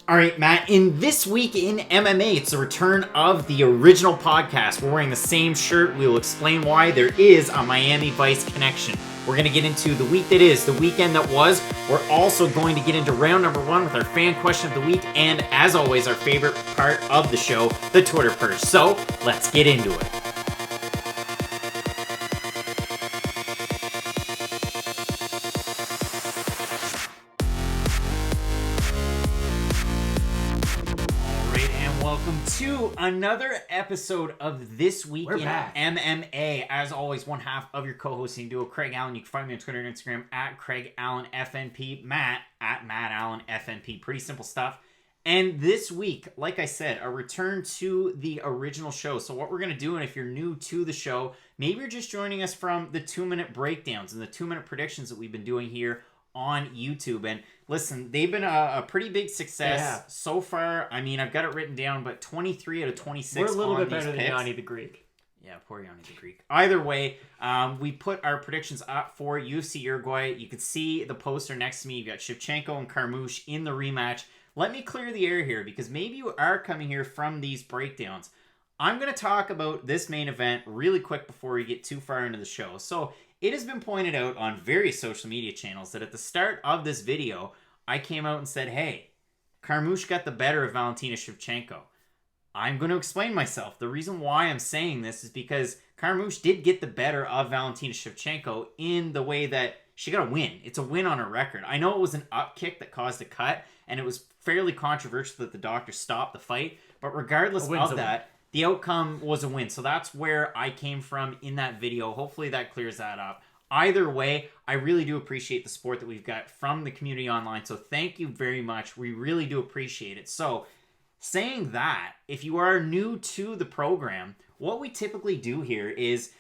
All right, Matt, in This Week in MMA, it's the return of the original podcast. We're wearing the same shirt. We will explain why there is a Miami Vice connection. We're going to get into the week that is, the weekend that was. We're also going to get into round number 1 with our fan question of the week. And as always, our favorite part of the show, the Twitter purge. So let's get into it. To another episode of This Week in MMA. As always, one half of your co-hosting duo, Craig Allen. You can find me on Twitter and Instagram at Craig Allen FNP. Matt at Matt Allen FNP. Pretty simple stuff. And this week, like I said, a return to the original show. So what we're going to do, and if you're new to the show, maybe you're just joining us from the 2-minute breakdowns and the 2-minute predictions that we've been doing here on YouTube. And listen, they've been a pretty big success so far. I mean, I've got it written down, but 23 out of 26. We're a little bit better than Yanni the Greek. Yeah, poor Yanni the Greek. Either way, we put our predictions up for UFC Uruguay. You can see the poster next to me. You've got Shevchenko and Carmouche in the rematch. Let me clear the air here, because maybe you are coming here from these breakdowns. I'm going to talk about this main event really quick before we get too far into the show. So it has been pointed out on various social media channels that at the start of this video, I came out and said, hey, Carmouche got the better of Valentina Shevchenko. I'm going to explain myself. The reason why I'm saying this is because Carmouche did get the better of Valentina Shevchenko in the way that she got a win. It's a win on her record. I know it was an up kick that caused a cut, and it was fairly controversial that the doctor stopped the fight. But regardless of that, the outcome was a win. So that's where I came from in that video. Hopefully that clears that up. Either way, I really do appreciate the support that we've got from the community online. So thank you very much. We really do appreciate it. So saying that, if you are new to the program, what we typically do here is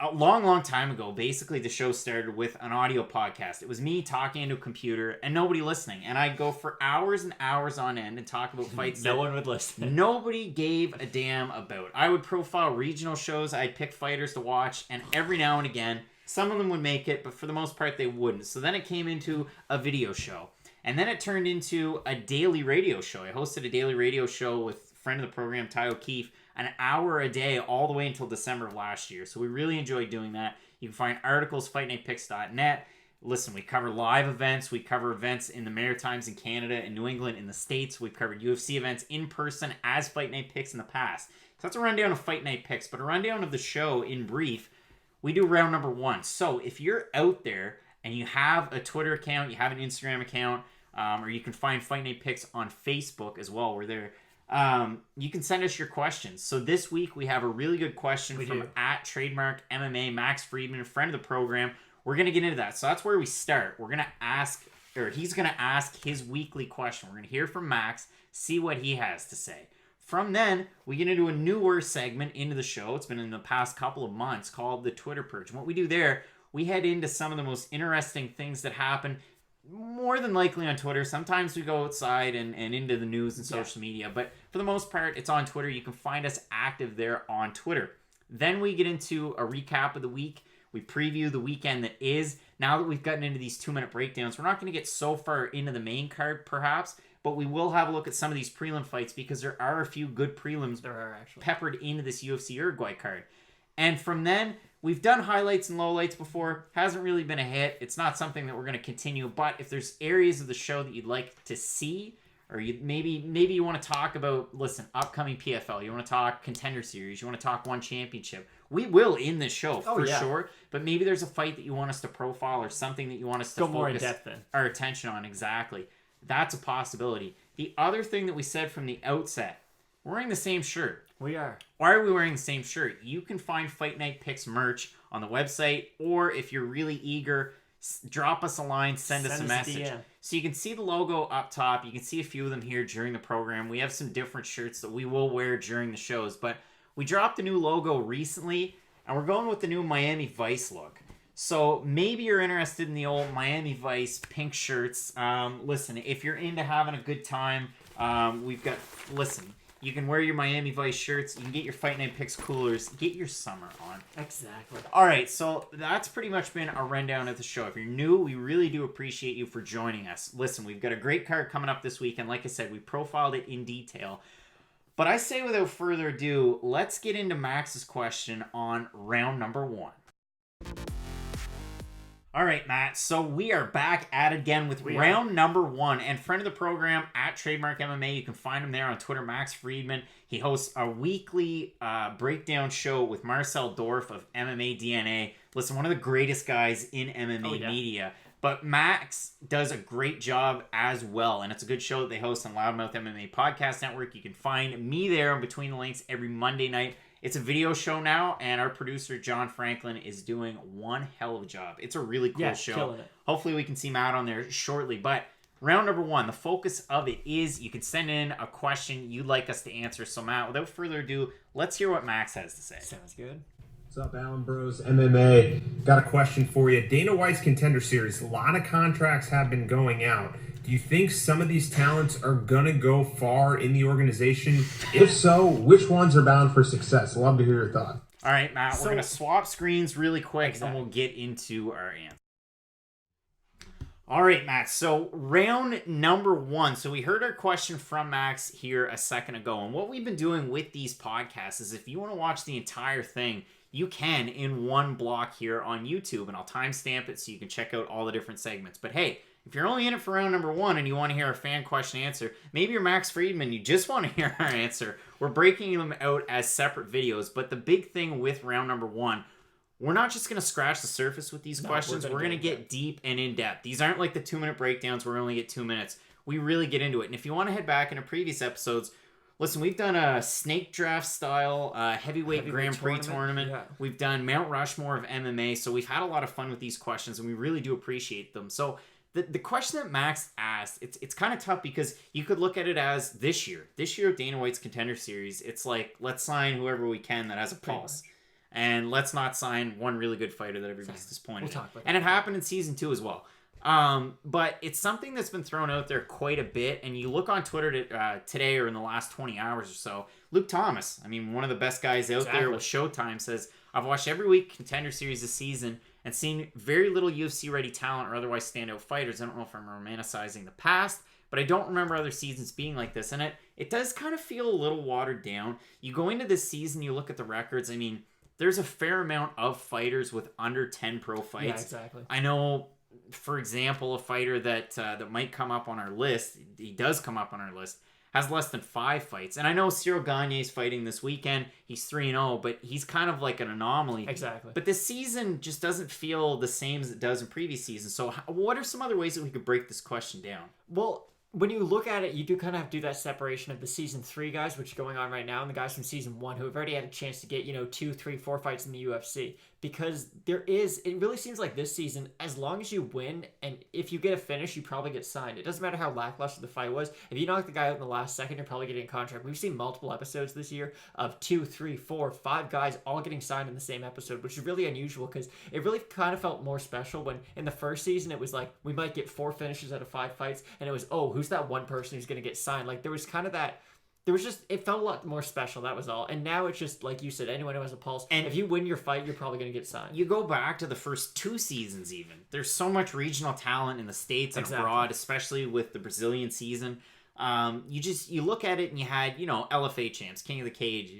a long time ago, basically the show started with an audio podcast. It was me talking into a computer and nobody listening. And I'd go for hours and hours on end and talk about fights no one would listen. Nobody gave a damn about. I would profile regional shows. I'd pick fighters to watch. And every now and again, some of them would make it, but for the most part, they wouldn't. So then it came into a video show. And then it turned into a daily radio show. I hosted a daily radio show with a friend of the program, Ty O'Keefe, an hour a day all the way until December of last year. So we really enjoyed doing that. You can find articles, fightnightpicks.net. Listen, we cover live events. We cover events in the Maritimes, in Canada, in New England, in the States. We've covered UFC events in person as Fight Night Picks in the past. So that's a rundown of Fight Night Picks. But a rundown of the show in brief, we do round number 1. So if you're out there and you have a Twitter account, you have an Instagram account, or you can find Fight Night Picks on Facebook as well. We're there. You can send us your questions. So this week we have a really good question from at Trademark MMA, Max Friedman, a friend of the program. We're going to get into that. So that's where we start. We're going to ask, or he's going to ask his weekly question. We're going to hear from Max, see what he has to say. From then, we get into a newer segment into the show. It's been in the past couple of months called the Twitter Purge. And what we do there, we head into some of the most interesting things that happen more than likely on Twitter. Sometimes we go outside and into the news and social media, but for the most part, it's on Twitter. You can find us active there on Twitter. Then we get into a recap of the week. We preview the weekend that is. Now that we've gotten into these 2-minute breakdowns, we're not going to get so far into the main card, perhaps, but we will have a look at some of these prelim fights because there are a few good prelims peppered into this UFC Uruguay card. And from then, we've done highlights and lowlights before. Hasn't really been a hit. It's not something that we're going to continue. But if there's areas of the show that you'd like to see, or maybe you want to talk about, listen, upcoming PFL, you want to talk Contender Series, you want to talk One Championship, we will in this show for sure. But maybe there's a fight that you want us to profile or something that you want us to focus our attention on. Exactly. That's a possibility. The other thing that we said from the outset, we're wearing the same shirt. We are. Why are we wearing the same shirt? You can find Fight Night Picks merch on the website, or if you're really eager, drop us a line, send us a message. So you can see the logo up top. You can see a few of them here during the program. We have some different shirts that we will wear during the shows, but we dropped a new logo recently, and we're going with the new Miami Vice look. So maybe you're interested in the old Miami Vice pink shirts. Listen, if you're into having a good time, we've got, listen, You can wear your Miami Vice shirts. You can get your Fight Night Picks coolers. Get your summer on. Exactly. All right, so that's pretty much been a rundown of the show. If you're new, we really do appreciate you for joining us. Listen, we've got a great card coming up this week, and like I said, we profiled it in detail. But I say without further ado, let's get into Max's question on round number 1. All right, Matt. So we are back at it again with round number 1. And friend of the program at Trademark MMA, you can find him there on Twitter, Max Friedman. He hosts a weekly breakdown show with Marcel Dorff of MMA DNA. Listen, one of the greatest guys in MMA media. But Max does a great job as well. And it's a good show that they host on Loudmouth MMA Podcast Network. You can find me there in between the links every Monday night. It's a video show now, and our producer, John Franklin, is doing one hell of a job. It's a really cool show. Killing it. Hopefully we can see Matt on there shortly. But round number 1, the focus of it is you can send in a question you'd like us to answer. So, Matt, without further ado, let's hear what Max has to say. Sounds good. What's up, Alan Bros MMA? Got a question for you. Dana White's Contender Series, a lot of contracts have been going out. Do you think some of these talents are going to go far in the organization? If so, which ones are bound for success? Love to hear your thoughts. All right, Matt, we're going to swap screens really quick, and we'll get into our answer. All right, Matt, so round number 1. So we heard our question from Max here a second ago, and what we've been doing with these podcasts is if you want to watch the entire thing, you can in one block here on YouTube, and I'll timestamp it so you can check out all the different segments. But hey, if you're only in it for round number 1 and you want to hear a fan question answer, maybe you're Max Friedman, you just want to hear our answer. We're breaking them out as separate videos, but the big thing with round number 1, we're not just going to scratch the surface with these questions. We're going to get deep and in-depth. These aren't like the 2-minute breakdowns where we only get 2 minutes. We really get into it. And if you want to head back into previous episodes, listen, we've done a snake draft style heavyweight Grand Prix tournament. Yeah. We've done Mount Rushmore of MMA. So we've had a lot of fun with these questions, and we really do appreciate them. So the question that Max asked, it's kind of tough because you could look at it as this year Dana White's Contender Series. It's like, let's sign whoever we can that has a pulse. And let's not sign one really good fighter that everybody's disappointed in. And it happened in season 2 as well. But it's something that's been thrown out there quite a bit. And you look on Twitter today or in the last 20 hours or so, Luke Thomas, I mean, one of the best guys out there with Showtime, says, I've watched every week Contender Series this season and seen very little UFC-ready talent or otherwise standout fighters. I don't know if I'm romanticizing the past, but I don't remember other seasons being like this. And it does kind of feel a little watered down. You go into this season, you look at the records, I mean, there's a fair amount of fighters with under 10 pro fights. Yeah, exactly. I know, for example, a fighter that might come up on our list, he does come up on our list, has less than 5 fights. And I know Cyril Gagne's fighting this weekend. He's 3-0, but he's kind of like an anomaly. Exactly. But this season just doesn't feel the same as it does in previous seasons. So what are some other ways that we could break this question down? Well, when you look at it, you do kind of have to do that separation of the season 3 guys, which are going on right now, and the guys from season 1 who have already had a chance to get, 2, 3, 4 fights in the UFC. Because it really seems like this season, as long as you win, and if you get a finish, you probably get signed. It doesn't matter how lackluster the fight was. If you knock the guy out in the last second, you're probably getting a contract. We've seen multiple episodes this year of 2, 3, 4, 5 guys all getting signed in the same episode, which is really unusual because it really kind of felt more special when in the first season it was like we might get 4 finishes out of 5 fights, and it was, oh, who's that one person who's going to get signed? Like there was kind of that. It felt a lot more special, that was all. And now it's just, like you said, anyone who has a pulse. And if you win your fight, you're probably going to get signed. You go back to the first 2 seasons even. There's so much regional talent in the States and abroad, especially with the Brazilian season. You look at it and you had, LFA champs, King of the Cage,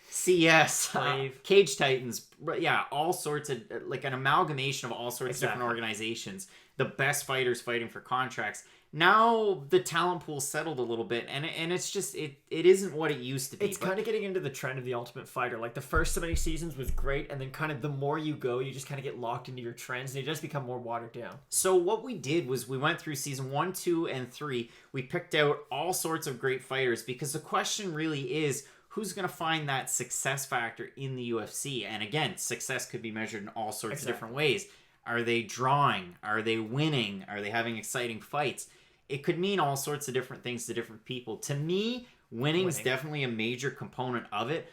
CS, Cage Titans, yeah, all sorts of, like an amalgamation of all sorts of different organizations. The best fighters fighting for contracts. Now the talent pool settled a little bit, and it's just it isn't what it used to be. It's kind of getting into the trend of the Ultimate Fighter. Like the first so many seasons was great, and then kind of the more you go, you just kind of get locked into your trends, and they just become more watered down. So what we did was we went through season 1, 2, and 3. We picked out all sorts of great fighters because the question really is, who's going to find that success factor in the UFC? And again, success could be measured in all sorts of different ways. Are they drawing? Are they winning? Are they having exciting fights? It could mean all sorts of different things to different people. To me, winning is definitely a major component of it.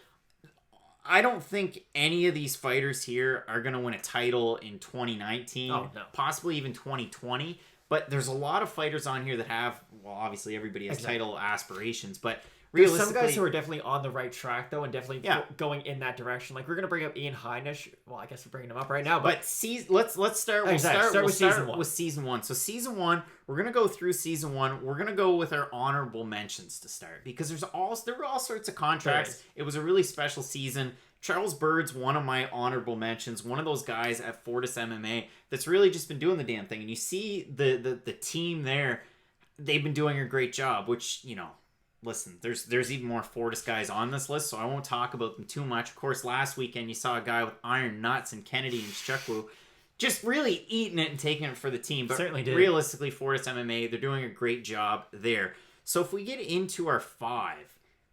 I don't think any of these fighters here are going to win a title in 2019, possibly even 2020. But there's a lot of fighters on here that have, well, obviously everybody has title aspirations, but There's some guys who are definitely on the right track, though, and definitely going in that direction. Like, we're going to bring up Ian Heinisch. Well, I guess we're bringing him up right now. But let's start. We'll start with season one. So season one, we're going to go through season one. We're going to go with our honorable mentions to start because there were all sorts of contracts. It was a really special season. Charles Bird's one of my honorable mentions. One of those guys at Fortis MMA that's really just been doing the damn thing. And you see the team there. They've been doing a great job, which, listen, there's even more Fortis guys on this list, so I won't talk about them too much. Of course, last weekend you saw a guy with iron nuts and Kennedy and Chukwu just really eating it and taking it for the team. But certainly did. Realistically, Fortis MMA, they're doing a great job there. So if we get into our 5,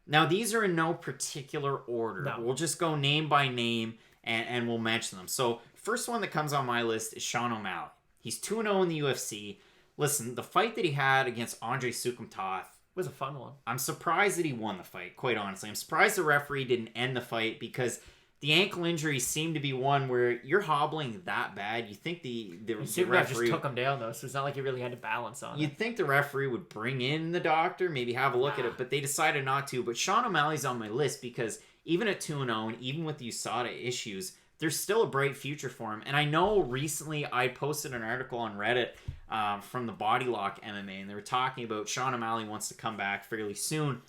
now these are in no particular order. No. We'll just go name by name and we'll mention them. So first one that comes on my list is Sean O'Malley. He's 2-0 in the UFC. Listen, the fight that he had against Andrei Sukhomtov was a fun one. I'm surprised that he won the fight, quite honestly. I'm surprised the referee didn't end the fight because the ankle injury seemed to be one where you're hobbling that bad. You think the referee just took him down, though, so it's not like he really had to balance on it. You'd think the referee would bring in the doctor, maybe have a look at it, but they decided not to. But Sean O'Malley's on my list because even at 2-0, and even with the USADA issues, there's still a bright future for him. And I know recently I posted an article on Reddit from the Body Lock MMA, and they were talking about Sean O'Malley wants to come back fairly soon.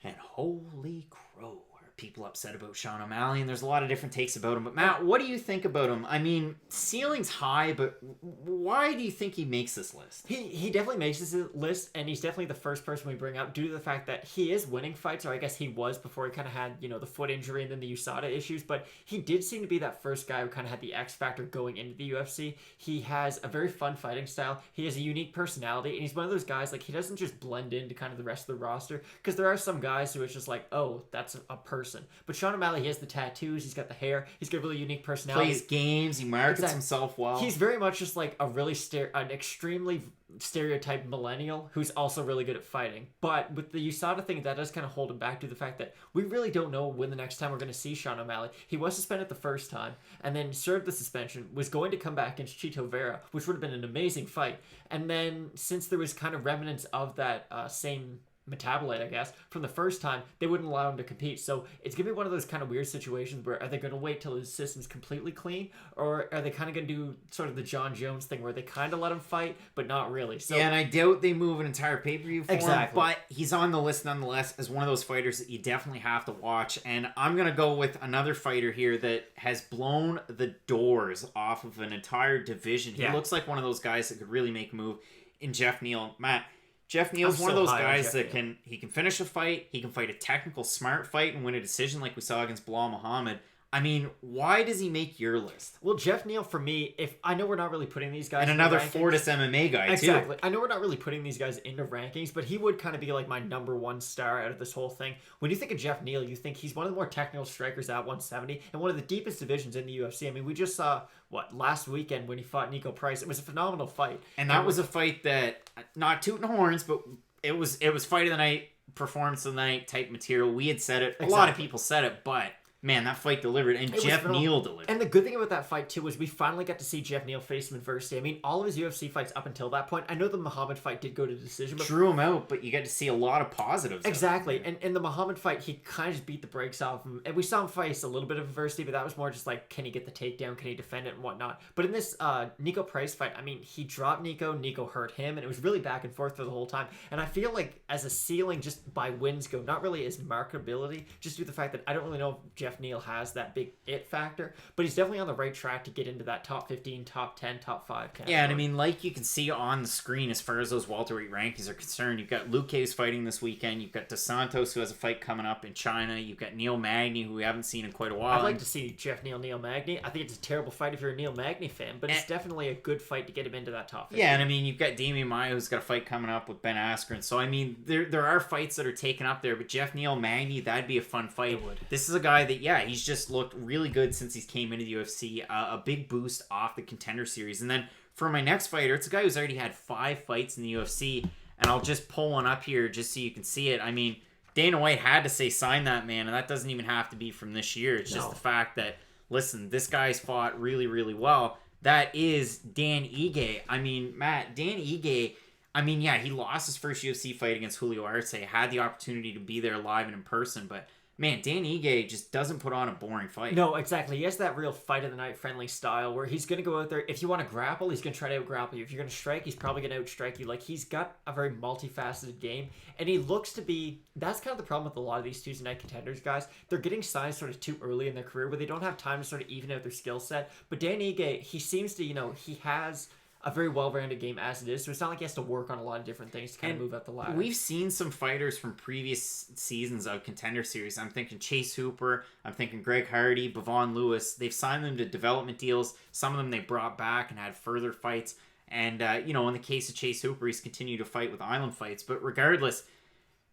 And holy crow, are people upset about Sean O'Malley, and there's a lot of different takes about him. But Matt, what do you think about him? I mean, ceiling's high, but why do you think he makes this list? He definitely makes this list, and he's definitely the first person we bring up due to the fact that he is winning fights, or I guess he was before he kind of had, the foot injury and then the USADA issues, but he did seem to be that first guy who kind of had the X factor going into the UFC. He has a very fun fighting style. He has a unique personality, and he's one of those guys, like, he doesn't just blend into kind of the rest of the roster, because there are some guys who it's just like, oh, that's a person. But Sean O'Malley, he has the tattoos, he's got the hair, he's got a really unique personality. Plays games, he markets himself well. He's very much just like a really an extremely stereotyped millennial who's also really good at fighting. But with the USADA thing, that does kind of hold him back to the fact that we really don't know when the next time we're going to see Sean O'Malley. He was suspended the first time and then served the suspension, was going to come back against Chito Vera, which would have been an amazing fight. And then since there was kind of remnants of that same metabolite, I guess, from the first time, they wouldn't allow him to compete. So it's gonna be one of those kind of weird situations where are they gonna wait till his system's completely clean, or are they kind of gonna do sort of the John Jones thing where they kind of let him fight but not really? So yeah, and I doubt they move an entire pay-per-view for him, but he's on the list nonetheless as one of those fighters that you definitely have to watch. And I'm gonna go with another fighter here that has blown the doors off of an entire division. He looks like one of those guys that could really make a move in Jeff Neal. Matt, Jeff Neal's one of those guys that can finish a fight, he can fight a technical, smart fight and win a decision like we saw against Bilal Muhammad. I mean, why does he make your list? Well, Jeff Neal, for me, if I know we're not really putting these guys and another Fortis MMA guy, too. Exactly. I know we're not really putting these guys into rankings, but he would kind of be like my number one star out of this whole thing. When you think of Jeff Neal, you think he's one of the more technical strikers at 170 and one of the deepest divisions in the UFC. I mean, we just saw, last weekend when he fought Nico Price. It was a phenomenal fight. And that was a fight that, not tooting horns, but it was fight of the night, performance of the night type material. We had said it. A lot of people said it, but man, that fight delivered, and Jeff Neal delivered. And the good thing about that fight, too, was we finally got to see Jeff Neal face some adversity. I mean, all of his UFC fights up until that point, I know the Muhammad fight did go to decision. But drew him out, but you got to see a lot of positives. Exactly. And in the Muhammad fight, he kind of just beat the brakes off him. And we saw him face a little bit of adversity, but that was more just like, can he get the takedown? Can he defend it and whatnot? But in this Nico Price fight, I mean, he dropped Nico. Nico hurt him, and it was really back and forth for the whole time. And I feel like as a ceiling, just by wins go, not really as marketability, just due to the fact that I don't really know if Jeff Neal has that big it factor, but he's definitely on the right track to get into that top 15, top 10, top 5 category. Yeah, and I mean, like you can see on the screen as far as those welterweight rankings are concerned, you've got Luque's fighting this weekend, you've got Dos Santos who has a fight coming up in China, you've got Neil Magny who we haven't seen in quite a while. I'd like to see Jeff Neal Magny. I think it's a terrible fight if you're a Neil Magny fan, but it's definitely a good fight to get him into that top 15. Yeah, and I mean, you've got Damian Maia who's got a fight coming up with Ben Askren, so I mean, there are fights that are taken up there, but Jeff Neal Magny, that'd be a fun fight. It would. This is a guy that, he's just looked really good since he's came into the UFC, a big boost off the Contender series. And then for my next fighter, it's a guy who's already had 5 fights in the UFC, and I'll just pull one up here just so you can see it. I mean, Dana White had to say sign that man, and that doesn't even have to be from this year. It's just the fact that, listen, this guy's fought really, really well. That is Dan Ige. I mean, Matt, Dan Ige, I mean, yeah, he lost his first UFC fight against Julio Arce, had the opportunity to be there live and in person, but man, Dan Ige just doesn't put on a boring fight. No, exactly. He has that real fight of the night friendly style where he's going to go out there. If you want to grapple, he's going to try to out-grapple you. If you're going to strike, he's probably going to out-strike you. Like, he's got a very multifaceted game, and he looks to be... That's kind of the problem with a lot of these Tuesday night contenders, guys. They're getting signed sort of too early in their career where they don't have time to sort of even out their skill set. But Dan Ige, he seems to, he has a very well-rounded game as it is, so it's not like he has to work on a lot of different things to kind of move up the ladder. We've seen some fighters from previous seasons of Contender Series. I'm thinking Chase Hooper, I'm thinking Greg Hardy, Bevon Lewis. They've signed them to development deals. Some of them they brought back and had further fights. And, in the case of Chase Hooper, he's continued to fight with Island Fights. But regardless,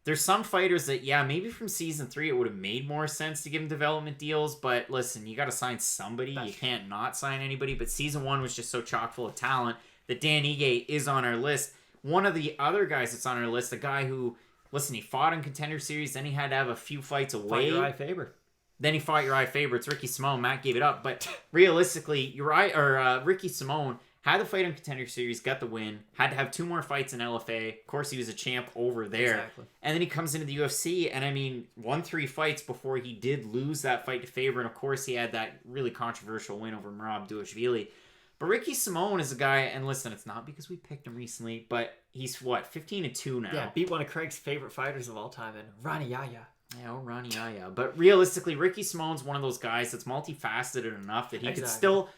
there's some fighters that, maybe from Season 3 it would have made more sense to give them development deals. But listen, you got to sign somebody. You can't not sign anybody. But Season 1 was just so chock full of talent that Dan Ige is on our list. One of the other guys that's on our list, a guy who, listen, he fought in Contender Series, then he had to have a few fights away. Fight Uriah Faber. Then he fought Uriah Faber. It's Ricky Simone. Matt gave it up. But realistically, Ricky Simone had the fight in Contender Series, got the win, had to have 2 more fights in LFA. Of course, he was a champ over there. Exactly. And then he comes into the UFC, and won 3 fights before he did lose that fight to Faber. And of course, he had that really controversial win over Merab Dvalishvili. But Ricky Simone is a guy, and listen, it's not because we picked him recently, but he's, 15-2 now? Yeah, beat one of Craig's favorite fighters of all time, and Ronnie Yaya. Yeah, Ronnie Yaya. But realistically, Ricky Simone's one of those guys that's multifaceted enough that he could still...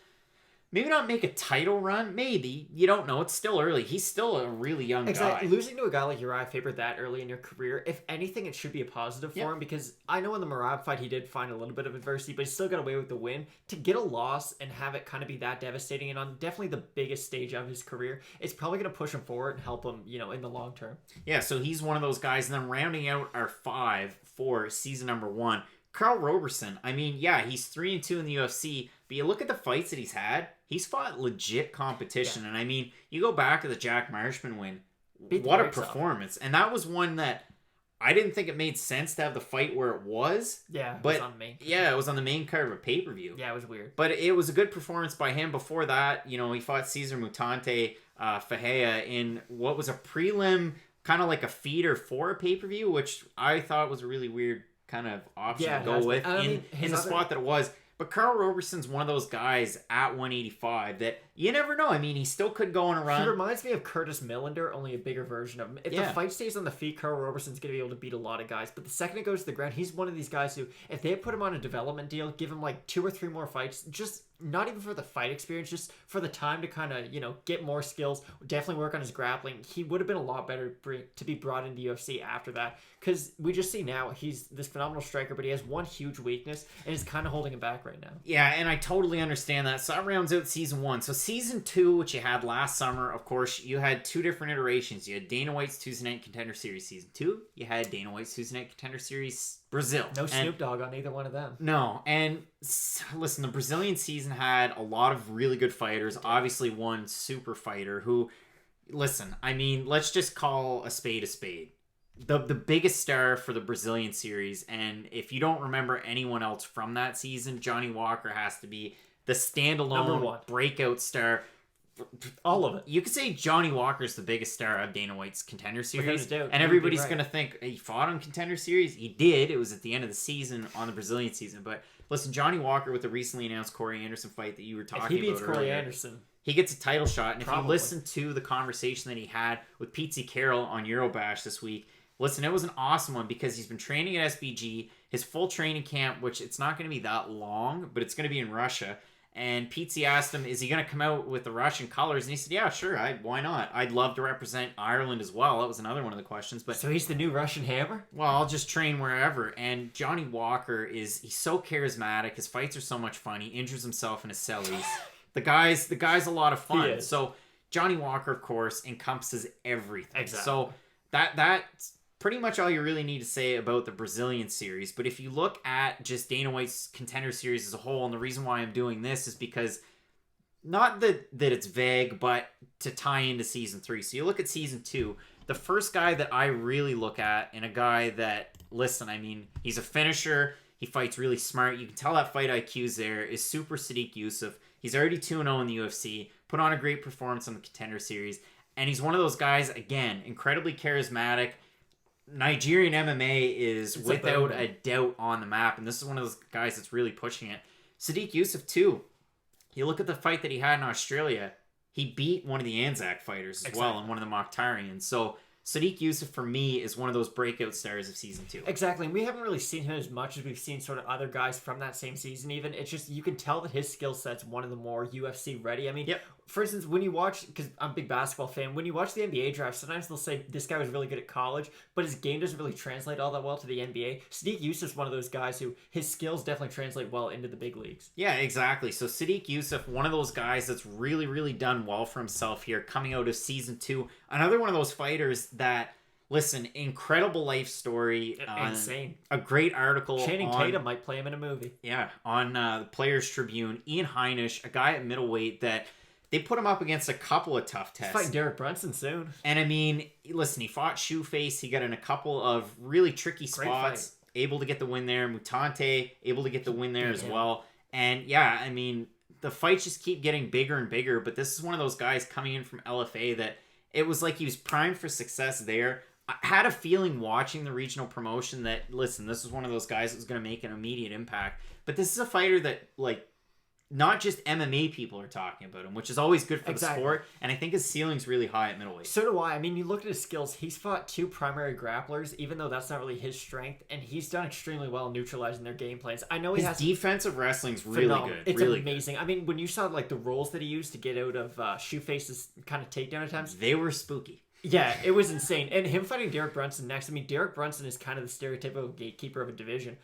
Maybe not make a title run. Maybe. You don't know. It's still early. He's still a really young guy. Losing to a guy like Uriah Faber that early in your career, if anything, it should be a positive for him, because I know in the Merab fight he did find a little bit of adversity, but he still got away with the win. To get a loss and have it kind of be that devastating and on definitely the biggest stage of his career, it's probably going to push him forward and help him, in the long term. Yeah, so he's one of those guys. And then rounding out our 5 for season number 1, Carl Roberson. He's 3-2 in the UFC, but you look at the fights that he's had, he's fought legit competition. Yeah. And you go back to the Jack Marshman win, what a performance. And that was one that I didn't think it made sense to have the fight where it was. Yeah, but it was on the main card. Yeah, it was on the main card of a pay-per-view. Yeah, it was weird. But it was a good performance by him. Before that, he fought Cesar Mutante Fajea in what was a prelim, kind of like a feeder for a pay-per-view, which I thought was a really weird kind of option to go with in the spot that it was. But Carl Roberson's one of those guys at 185 that you never know. He still could go on a run. He reminds me of Curtis Millender, only a bigger version of him. If the fight stays on the feet, Carl Roberson's going to be able to beat a lot of guys. But the second it goes to the ground, he's one of these guys who, if they put him on a development deal, give him like 2 or 3 more fights, just not even for the fight experience, just for the time to kind of, get more skills, definitely work on his grappling, he would have been a lot better to be brought into UFC after that. Because we just see now, he's this phenomenal striker, but he has one huge weakness, and is kind of holding him back right now. Yeah, and I totally understand that. So that rounds out season 1. So season 2, which you had last summer, of course, you had 2 different iterations. You had Dana White's Tuesday Night Contender Series season 2. You had Dana White's Tuesday Night Contender Series Brazil. No Snoop Dogg on either one of them. No, and listen, the Brazilian season had a lot of really good fighters. Obviously, one super fighter who, listen, let's just call a spade a spade. The biggest star for the Brazilian series, and if you don't remember anyone else from that season, Johnny Walker has to be the standalone breakout star. All of it. You could say Johnny Walker's the biggest star of Dana White's Contender Series. And everybody's going to think, he fought on Contender Series? He did. It was at the end of the season on the Brazilian season. But listen, Johnny Walker with the recently announced Corey Anderson fight that you were talking about earlier. If he beats Corey Anderson, he gets a title shot. And if you listen to the conversation that he had with Pete Carroll on Eurobash this week, listen, it was an awesome one because he's been training at SBG. His full training camp, which it's not going to be that long, but it's going to be in Russia. And Pete asked him, is he going to come out with the Russian colors? And he said, yeah, sure. Why not? I'd love to represent Ireland as well. That was another one of the questions. But so he's the new Russian Hammer? Well, I'll just train wherever. And Johnny Walker he's so charismatic. His fights are so much fun. He injures himself in his cellies. The guy's a lot of fun. So Johnny Walker, of course, encompasses everything. Exactly. So that's pretty much all you really need to say about the Brazilian series. But if you look at just Dana White's Contender Series as a whole, and the reason why I'm doing this is because not that it's vague, but to tie into season 3. So you look at season 2, the first guy that I really look at, and a guy that, listen, he's a finisher. He fights really smart. You can tell that fight IQ's there, is Super Sadiq Yusuff. He's already 2-0 in the UFC, put on a great performance on the Contender Series. And he's one of those guys, again, incredibly charismatic. Nigerian MMA is without a doubt on the map, and this is one of those guys that's really pushing it. Sadiq Youssef, too. You look at the fight that he had in Australia, he beat one of the Anzac fighters as well, and one of the Mokhtarians. So Sadiq Youssef, for me, is one of those breakout stars of season 2. Exactly. And we haven't really seen him as much as we've seen sort of other guys from that same season even. It's just, you can tell that his skill set's one of the more UFC ready. I mean, for instance, when you watch, because I'm a big basketball fan, when you watch the NBA draft, sometimes they'll say this guy was really good at college, but his game doesn't really translate all that well to the NBA. Sadiq Youssef's one of those guys who his skills definitely translate well into the big leagues. Yeah, exactly. So Sadiq Youssef, one of those guys that's really, really done well for himself here coming out of season 2. Another one of those fighters that, listen, incredible life story. Insane. A great article. Channing Tatum might play him in a movie. Yeah, on the Players Tribune. Ian Heinisch, a guy at middleweight that they put him up against a couple of tough tests. He's fighting Derek Brunson soon. And I mean, listen, he fought Shoeface. He got in a couple of really tricky spots. Able to get the win there. Mutante, able to get the win there as well. And yeah, I mean, the fights just keep getting bigger and bigger. But this is one of those guys coming in from LFA that it was like he was primed for success there. I had a feeling watching the regional promotion that, listen, this was one of those guys that was going to make an immediate impact. But this is a fighter that, like, not just MMA people are talking about him, which is always good for the sport. And I think his ceiling's really high at middleweight. So do I. I mean, you look at his skills. He's fought 2 primary grapplers, even though that's not really his strength. And he's done extremely well neutralizing their game plans. I know he has defensive wrestling's really good. It's really amazing. Good. I mean, when you saw like the rolls that he used to get out of Shoeface's kind of takedown attempts, they were spooky. Yeah, it was insane. And him fighting Derek Brunson next, I mean, Derek Brunson is kind of the stereotypical gatekeeper of a division,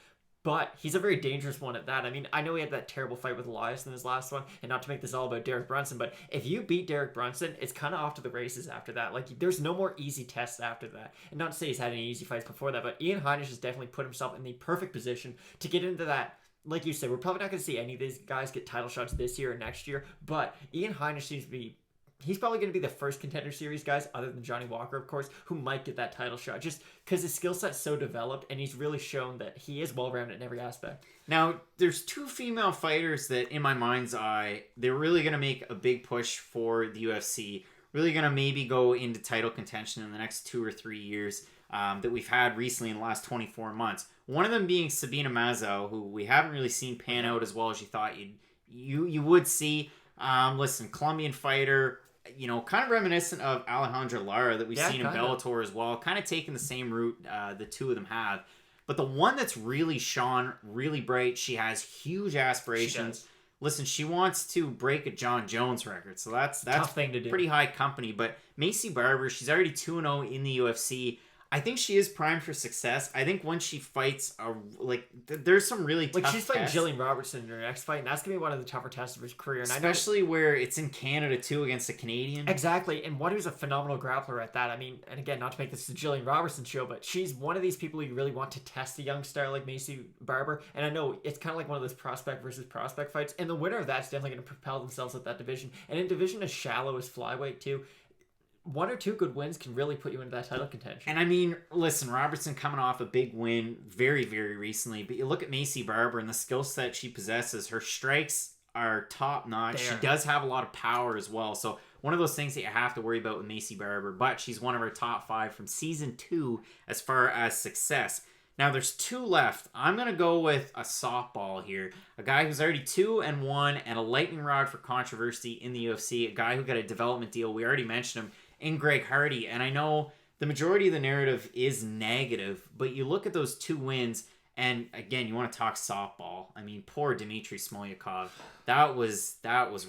but he's a very dangerous one at that. I mean, I know he had that terrible fight with Elias in his last one, and not to make this all about Derek Brunson, but if you beat Derek Brunson, it's kind of off to the races after that. Like, there's no more easy tests after that. And not to say he's had any easy fights before that, but Ian Heinisch has definitely put himself in the perfect position to get into that. Like you said, we're probably not going to see any of these guys get title shots this year or next year, but Ian Heinisch seems to be... He's probably going to be the first Contender Series guys, other than Johnny Walker, of course, who might get that title shot, just because his skill set's so developed, and he's really shown that he is well-rounded in every aspect. Now, there's 2 female fighters that, in my mind's eye, they're really going to make a big push for the UFC, really going to maybe go into title contention in the next 2 or 3 years that we've had recently in the last 24 months. One of them being Sabina Mazo, who we haven't really seen pan out as well as you thought you would see. Listen, Colombian fighter... You know, kind of reminiscent of Alejandra Lara that we've seen in Bellator as well. Kind of taking the same route the 2 of them have. But the one that's really shone really bright, she has huge aspirations. Listen, she wants to break a John Jones record. So that's tough thing to do. Pretty high company. But Maycee Barber, she's already 2-0 in the UFC. I think she is primed for success. I think once she fights, there's some really tough she's fighting tests. Jillian Robertson in her next fight, and that's going to be one of the tougher tests of his career. And especially where it's in Canada, too, against a Canadian. Exactly, and one who's a phenomenal grappler at that. I mean, and again, not to make this the Jillian Robertson show, but she's one of these people you really want to test a young star like Maycee Barber. And I know it's kind of like one of those prospect versus prospect fights, and the winner of that's definitely going to propel themselves at that division. And in division as shallow as flyweight, too, 1 or 2 good wins can really put you into that title contention. And I mean, listen, Robertson coming off a big win very, very recently, but you look at Maycee Barber and the skill set she possesses, her strikes are top notch. She does have a lot of power as well. So one of those things that you have to worry about with Maycee Barber, but she's one of our top 5 from season 2 as far as success. Now there's 2 left. I'm going to go with a softball here. A guy who's already 2-1 and a lightning rod for controversy in the UFC. A guy who got a development deal. We already mentioned him. In Greg Hardy, and I know the majority of the narrative is negative, but you look at those 2 wins, and again, you want to talk softball. I mean, poor Demetrious Smolyakov. That was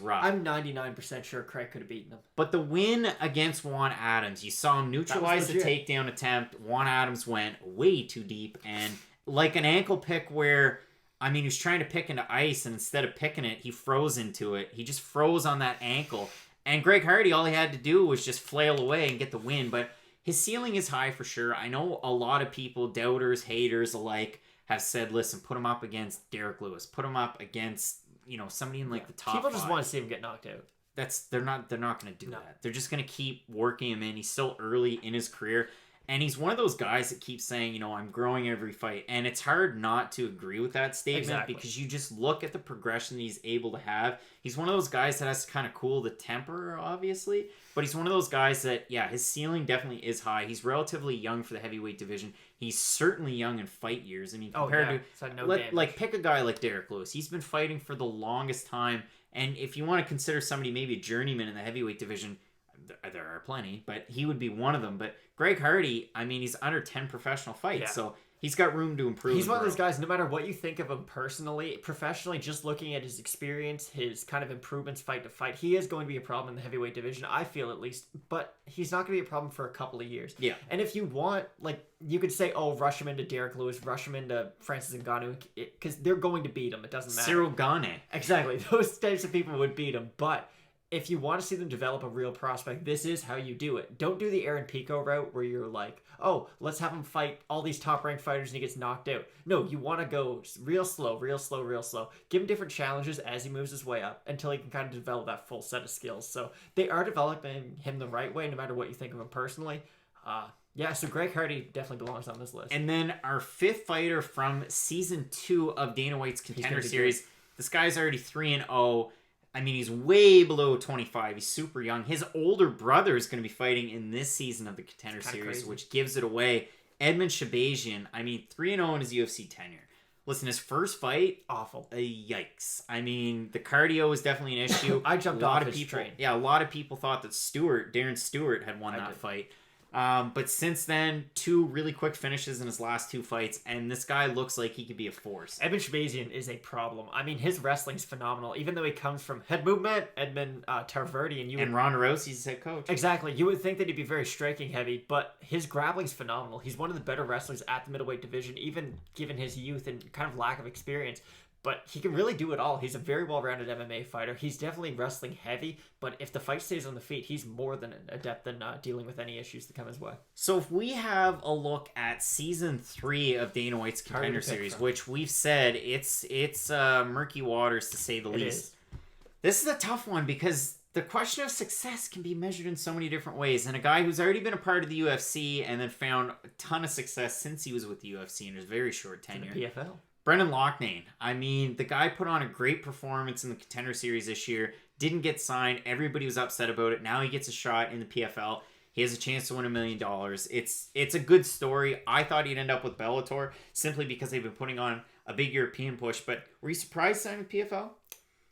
rough. I'm 99% sure Craig could have beaten him. But the win against Juan Adams, you saw him neutralize the takedown attempt. Juan Adams went way too deep, and like an ankle pick where, I mean, he was trying to pick into ice, and instead of picking it, he froze into it. He just froze on that ankle. And Greg Hardy, all he had to do was just flail away and get the win. But his ceiling is high for sure. I know a lot of people, doubters, haters alike, have said, listen, put him up against Derek Lewis. Put him up against, somebody in the top 5. People just want to see him get knocked out. They're not going to do that. They're just going to keep working him in. He's still early in his career. And he's one of those guys that keeps saying, you know, I'm growing every fight. And it's hard not to agree with that statement because you just look at the progression that he's able to have. He's one of those guys that has to kind of cool the temper, obviously. But he's one of those guys that, yeah, his ceiling definitely is high. He's relatively young for the heavyweight division. He's certainly young in fight years. I mean, compared to, pick a guy like Derek Lewis. He's been fighting for the longest time. And if you want to consider somebody maybe a journeyman in the heavyweight division, there are plenty, but he would be one of them. But Greg Hardy, I mean, he's under 10 professional fights, so he's got room to improve. He's one of those guys, no matter what you think of him personally, professionally, just looking at his experience, his kind of improvements fight to fight, he is going to be a problem in the heavyweight division, I feel at least, but he's not going to be a problem for a couple of years. Yeah. And if you want, like, you could say, oh, rush him into Derek Lewis, rush him into Francis Ngannou, because they're going to beat him. It doesn't matter. Cyril Gane. Exactly. Those types of people would beat him, but if you want to see them develop a real prospect, this is how you do it. Don't do the Aaron Pico route where you're like, oh, let's have him fight all these top-ranked fighters and he gets knocked out. No, you want to go real slow, real slow, real slow. Give him different challenges as he moves his way up until he can kind of develop that full set of skills. So they are developing him the right way, no matter what you think of him personally. Yeah, so Greg Hardy definitely belongs on this list. And then our fifth fighter from Season 2 of Dana White's Contender Series. This guy's already 3-0. I mean, he's way below 25. He's super young. His older brother is going to be fighting in this season of the Contender Series, crazy, which gives it away. Edmund Shabazian, I mean, 3-0 in his UFC tenure. Listen, his first fight, awful. Yikes. I mean, the cardio is definitely an issue. I jumped off his train. Yeah, a lot of people thought that Darren Stewart had won that fight. But since then, 2 really quick finishes in his last 2 fights, and this guy looks like he could be a force. Edmund Shabazian is a problem. I mean, his wrestling's phenomenal, even though he comes from head movement, Edmund Tarverdi, and Ronda Rousey's his head coach. Exactly. You would think that he'd be very striking heavy, but his grappling's phenomenal. He's one of the better wrestlers at the middleweight division, even given his youth and kind of lack of experience. But he can really do it all. He's a very well-rounded MMA fighter. He's definitely wrestling heavy, but if the fight stays on the feet, he's more than adept in dealing with any issues that come his way. So if we have a look at Season 3 of Dana White's Contender Series, which we've said it's murky waters to say the least. This is a tough one because the question of success can be measured in so many different ways. And a guy who's already been a part of the UFC and then found a ton of success since he was with the UFC in his very short tenure. PFL. Brendan Loughnane. I mean, the guy put on a great performance in the Contender Series this year. Didn't get signed. Everybody was upset about it. Now he gets a shot in the PFL. He has a chance to win $1 million. It's a good story. I thought he'd end up with Bellator simply because they've been putting on a big European push. But were you surprised signing with PFL?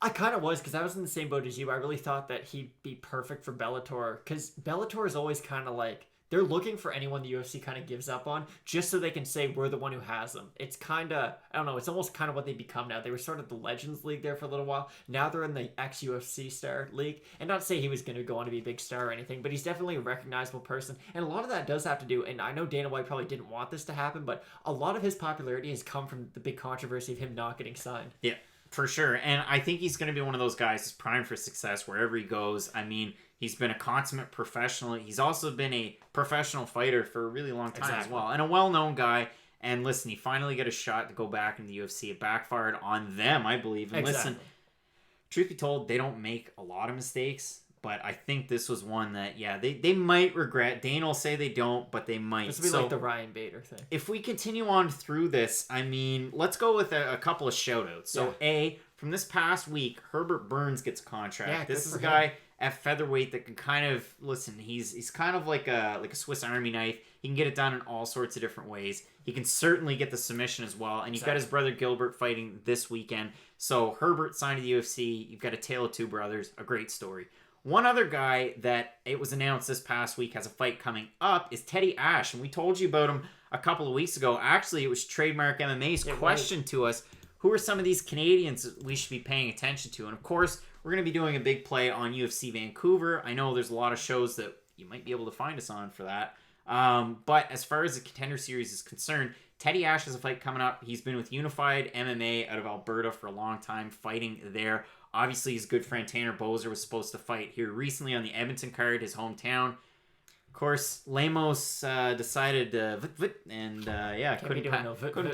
I kind of was because I was in the same boat as you. I really thought that he'd be perfect for Bellator because Bellator is always kind of like, they're looking for anyone the UFC kind of gives up on just so they can say we're the one who has them. It's kind of, I don't know, it's almost kind of what they become now. They were sort of the Legends League there for a little while. Now they're in the ex-UFC star league. And not to say he was going to go on to be a big star or anything, but he's definitely a recognizable person. And a lot of that does have to do, and I know Dana White probably didn't want this to happen, but a lot of his popularity has come from the big controversy of him not getting signed. Yeah, for sure. And I think he's going to be one of those guys who's primed for success wherever he goes. I mean, he's been a consummate professional. He's also been a professional fighter for a really long time as well. And a well-known guy. And listen, he finally got a shot to go back in the UFC. It backfired on them, I believe. And listen, truth be told, they don't make a lot of mistakes. But I think this was one that, yeah, they might regret. Dana will say they don't, but they might. This would be like the Ryan Bader thing. If we continue on through this, I mean, let's go with a couple of shout-outs. So, from this past week, Herbert Burns gets a contract. Yeah, this is a guy at featherweight that can kind of, listen, he's kind of like a Swiss Army knife. He can get it done in all sorts of different ways. He can certainly get the submission as well. And you've got his brother Gilbert fighting this weekend. So Herbert signed to the UFC. You've got a tale of two brothers. A great story. One other guy that it was announced this past week has a fight coming up is Teddy Ash. And we told you about him a couple of weeks ago. Actually, it was Trademark MMA's question to us. Who are some of these Canadians that we should be paying attention to? And of course, we're going to be doing a big play on UFC Vancouver. I know there's a lot of shows that you might be able to find us on for that. But as far as the Contender Series is concerned, Teddy Ash has a fight coming up. He's been with Unified MMA out of Alberta for a long time, fighting there. Obviously, his good friend Tanner Bozer was supposed to fight here recently on the Edmonton card, his hometown. Of course, Lemos decided couldn't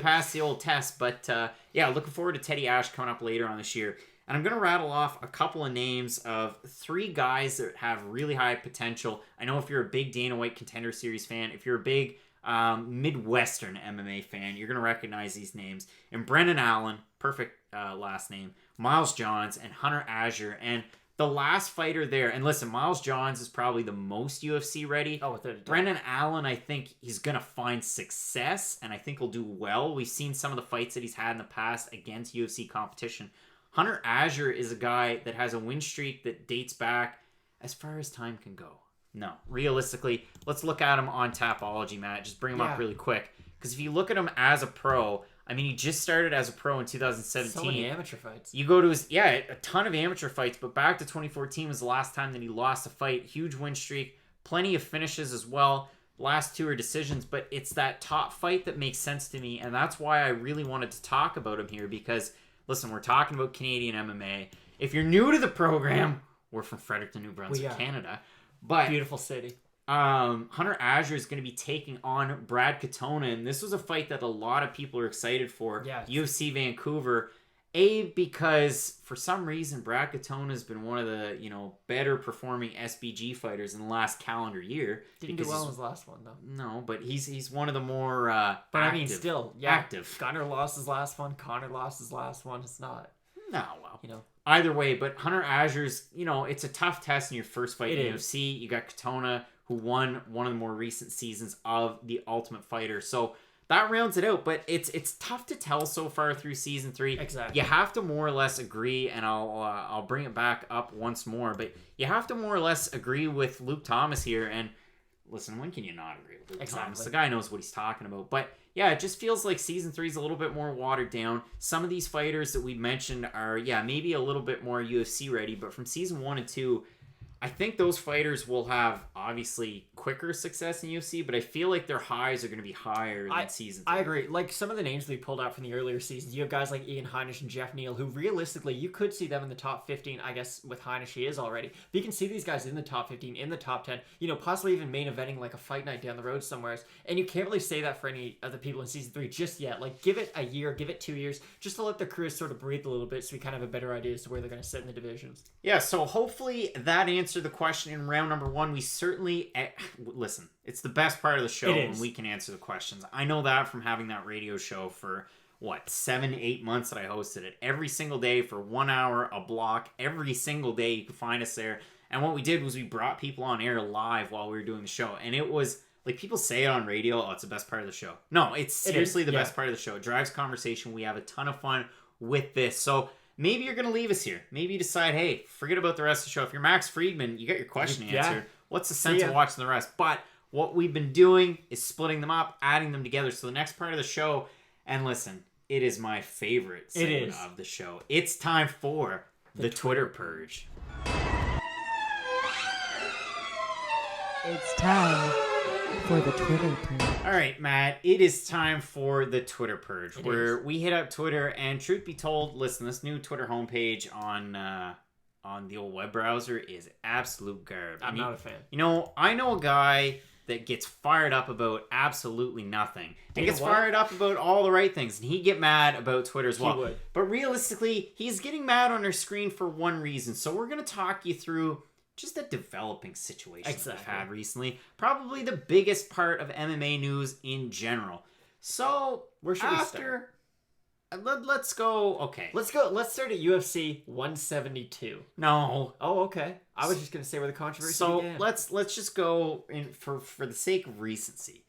pass the old test. But yeah, looking forward to Teddy Ash coming up later on this year. And I'm going to rattle off a couple of names of 3 guys that have really high potential. I know if you're a big Dana White Contender Series fan, if you're a big Midwestern MMA fan, you're going to recognize these names. And Brendan Allen, perfect last name, Miles Johns, and Hunter Azure. And the last fighter there, and listen, Miles Johns is probably the most UFC ready. Oh, without a doubt. Brendan Allen, I think he's going to find success, and I think he'll do well. We've seen some of the fights that he's had in the past against UFC competition. Hunter Azure is a guy that has a win streak that dates back as far as time can go. No, realistically, let's look at him on Tapology, Matt. Just bring him up really quick. Because if you look at him as a pro, I mean, he just started as a pro in 2017. So many amateur fights. You go to his, a ton of amateur fights, but back to 2014 was the last time that he lost a fight. Huge win streak, plenty of finishes as well. Last 2 are decisions, but it's that top fight that makes sense to me, and that's why I really wanted to talk about him here because, listen, we're talking about Canadian MMA. If you're new to the program, we're from Fredericton, New Brunswick, Canada. But beautiful city. Hunter Azure is going to be taking on Brad Katona, and this was a fight that a lot of people are excited for. Yeah. UFC Vancouver. Because for some reason Brad Katona has been one of the better performing SBG fighters in the last calendar year. Didn't do well in his last one though. No, but he's one of the more but active, I mean, still, active. Gunnar lost his last one. Connor lost his last one. It's not. No, well, either way. But Hunter Azure's, it's a tough test in your first fight in UFC. You got Katona, who won one of the more recent seasons of The Ultimate Fighter. So that rounds it out, but it's tough to tell so far through season 3. Exactly. You have to more or less agree, and I'll bring it back up once more, but you have to more or less agree with Luke Thomas here. And listen, when can you not agree with Luke Thomas? The guy knows what he's talking about. But yeah, it just feels like season 3 is a little bit more watered down. Some of these fighters that we mentioned are maybe a little bit more UFC ready, but from season 1 and 2. I think those fighters will have, obviously, quicker success in UFC, but I feel like their highs are going to be higher than season 3. I agree. Like, some of the names we pulled out from the earlier seasons, you have guys like Ian Heinisch and Jeff Neal, who realistically, you could see them in the top 15. I guess with Heinisch, he is already. But you can see these guys in the top 15, in the top 10, possibly even main eventing like a fight night down the road somewhere. And you can't really say that for any of the people in season 3 just yet. Like, give it a year, give it 2 years, just to let their careers sort of breathe a little bit so we kind of have a better idea as to where they're going to sit in the divisions. Yeah, so hopefully that answered the question in round number 1. We certainly listen, it's the best part of the show when we can answer the questions. I know that from having that radio show for 7-8 months that I hosted it every single day for 1 hour a block. Every single day you could find us there. And what we did was we brought people on air live while we were doing the show, and it was like, people say it on radio, it's the best part of the show. No, it's seriously the best part of the show. It drives conversation. We have a ton of fun with this. So maybe you're going to leave us here. Maybe you decide, hey, forget about the rest of the show. If you're Max Friedman, you got your question answered. What's the sense of watching the rest? But what we've been doing is splitting them up, adding them together. So the next part of the show, and listen, it is my favorite segment of the show. It's time for the Twitter Purge. It's time for the Twitter Purge. All right, Matt, it is time for the Twitter Purge, where we hit up Twitter, and truth be told, listen, this new Twitter homepage on the old web browser is absolute garbage. I'm not a fan. I know a guy that gets fired up about absolutely nothing. And gets fired up about all the right things. And he'd get mad about Twitter as well. He would. But realistically, he's getting mad on our screen for one reason. So we're going to talk you through just a developing situation that we've had recently. Probably the biggest part of MMA news in general. So, where should we start? Let's go. Okay. Let's start at UFC 172. No. Oh, okay. I was just gonna say where the controversy began. let's just go in for the sake of recency.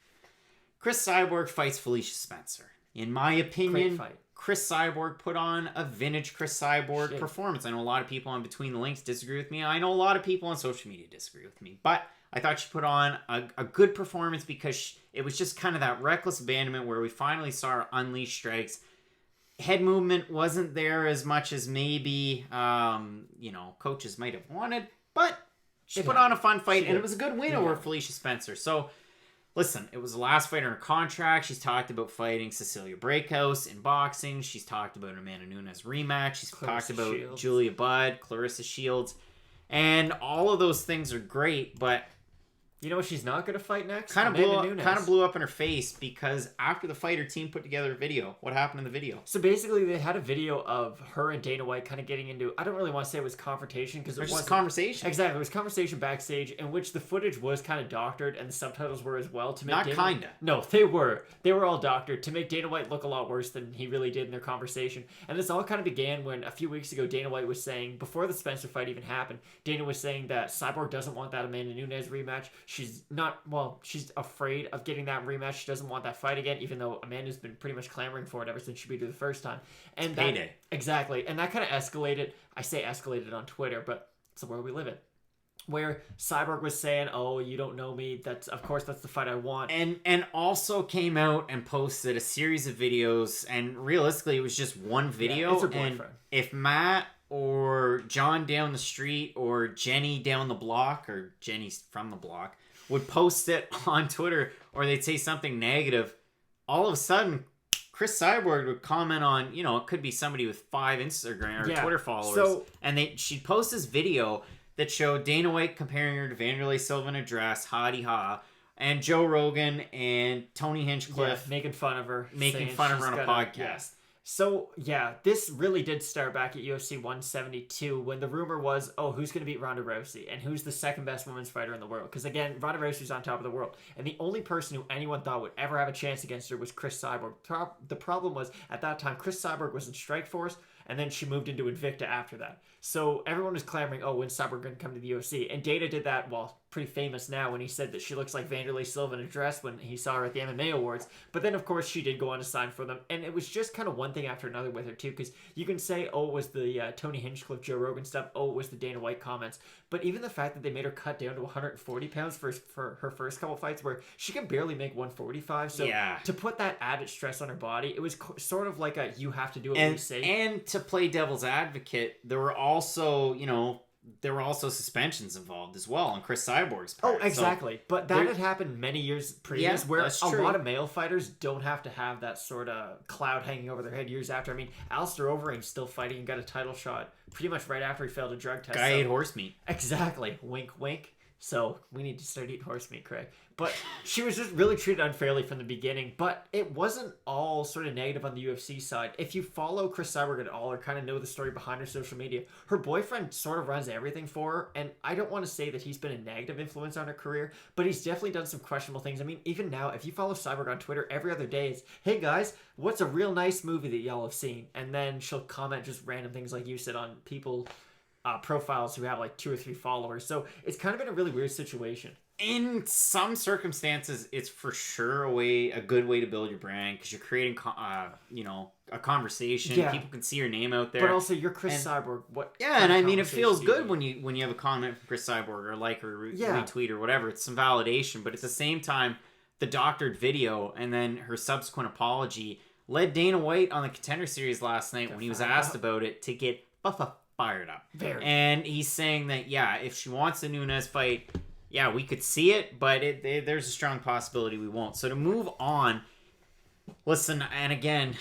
Cris Cyborg fights Felicia Spencer. In my opinion, Cris Cyborg put on a vintage Cris Cyborg performance. I know a lot of people on Between the Links disagree with me. I know a lot of people on social media disagree with me, but I thought she put on a good performance because it was just kind of that reckless abandonment where we finally saw her unleash strikes. Head movement wasn't there as much as maybe, coaches might have wanted, but she put on a fun fight, and it was a good win over Felicia Spencer. So, listen, it was the last fight in her contract. She's talked about fighting Cecilia Braekhaus in boxing. She's talked about Amanda Nunes rematch. She's talked about Julia Budd, Clarissa Shields, and all of those things are great, but You know what she's not going to fight next? Kind of Nunes. blew up in her face because after the fight, her team put together a video. What happened in the video? So basically, they had a video of her and Dana White kind of getting into, I don't really want to say it was confrontation because it was just conversation. Exactly. It was conversation backstage in which the footage was kind of doctored and the subtitles were as well. To make Not kinda. No, they were. They were all doctored to make Dana White look a lot worse than he really did in their conversation. And this all kind of began when a few weeks ago, Dana White was saying, before the Spencer fight even happened, Dana was saying that Cyborg doesn't want that Amanda Nunes rematch. She's afraid of getting that rematch. She doesn't want that fight again, even though Amanda's been pretty much clamoring for it ever since she beat her the first time. And that, payday. Exactly. And that kind of escalated. I say escalated on Twitter, but it's the world we live in. Where Cyborg was saying, "Oh, you don't know me. That's the fight I want." And also came out and posted a series of videos, and realistically, it was just one video. Yeah, it's her boyfriend. And if Matt or John down the street or Jenny down the block or Jenny's from the block would post it on Twitter, or they'd say something negative, all of a sudden, Cris Cyborg would comment on, it could be somebody with 5 Instagram or Twitter followers, and she'd post this video that showed Dana White comparing her to Vanderlei Silva in a dress, ha-de ha, and Joe Rogan and Tony Hinchcliffe making fun of her on a podcast. Yeah. So, this really did start back at UFC 172 when the rumor was, who's going to beat Ronda Rousey and who's the second best women's fighter in the world? Because, again, Ronda Rousey's on top of the world. And the only person who anyone thought would ever have a chance against her was Cris Cyborg. The problem was, at that time, Cris Cyborg was in Strikeforce, and then she moved into Invicta after that. So everyone was clamoring, when's Cyborg going to come to the UFC? And Dana did that, pretty famous now when he said that she looks like Vanderlei Silva in a dress when he saw her at the MMA Awards. But then, of course, she did go on to sign for them. And it was just kind of one thing after another with her, too, because you can say, it was the Tony Hinchcliffe, Joe Rogan stuff. It was the Dana White comments. But even the fact that they made her cut down to 140 pounds for her first couple fights where she can barely make 145. So to put that added stress on her body, it was sort of like you have to do what we say. And to play devil's advocate, there were also, suspensions involved as well on Cris Cyborg's part. Oh, exactly. So but that had happened many years previous where a lot of male fighters don't have to have that sort of cloud hanging over their head years after. I mean, Alistair Overeem's still fighting and got a title shot pretty much right after he failed a drug test. Guy ate horse meat. Exactly. Wink, wink. So we need to start eating horse meat, Craig. But she was just really treated unfairly from the beginning. But it wasn't all sort of negative on the UFC side. If you follow Cris Cyborg at all or kind of know the story behind her social media, her boyfriend sort of runs everything for her. And I don't want to say that he's been a negative influence on her career, but he's definitely done some questionable things. I mean, even now, if you follow Cyborg on Twitter, every other day is, "Hey guys, what's a real nice movie that y'all have seen?" And then she'll comment just random things like you said on people profiles who have like 2 or 3 followers. So it's kind of been a really weird situation. In some circumstances, it's for sure a good way to build your brand because you're creating, a conversation. Yeah. People can see your name out there. But also, you're Cris Cyborg. And I mean, it feels good when you have a comment from Cris Cyborg or retweet or whatever. It's some validation. But at the same time, the doctored video and then her subsequent apology led Dana White on the Contender Series last night when he was asked about it to get fired up. Very. And he's saying that, if she wants a Nunes fight, we could see it, but there's a strong possibility we won't. So to move on, listen, and again,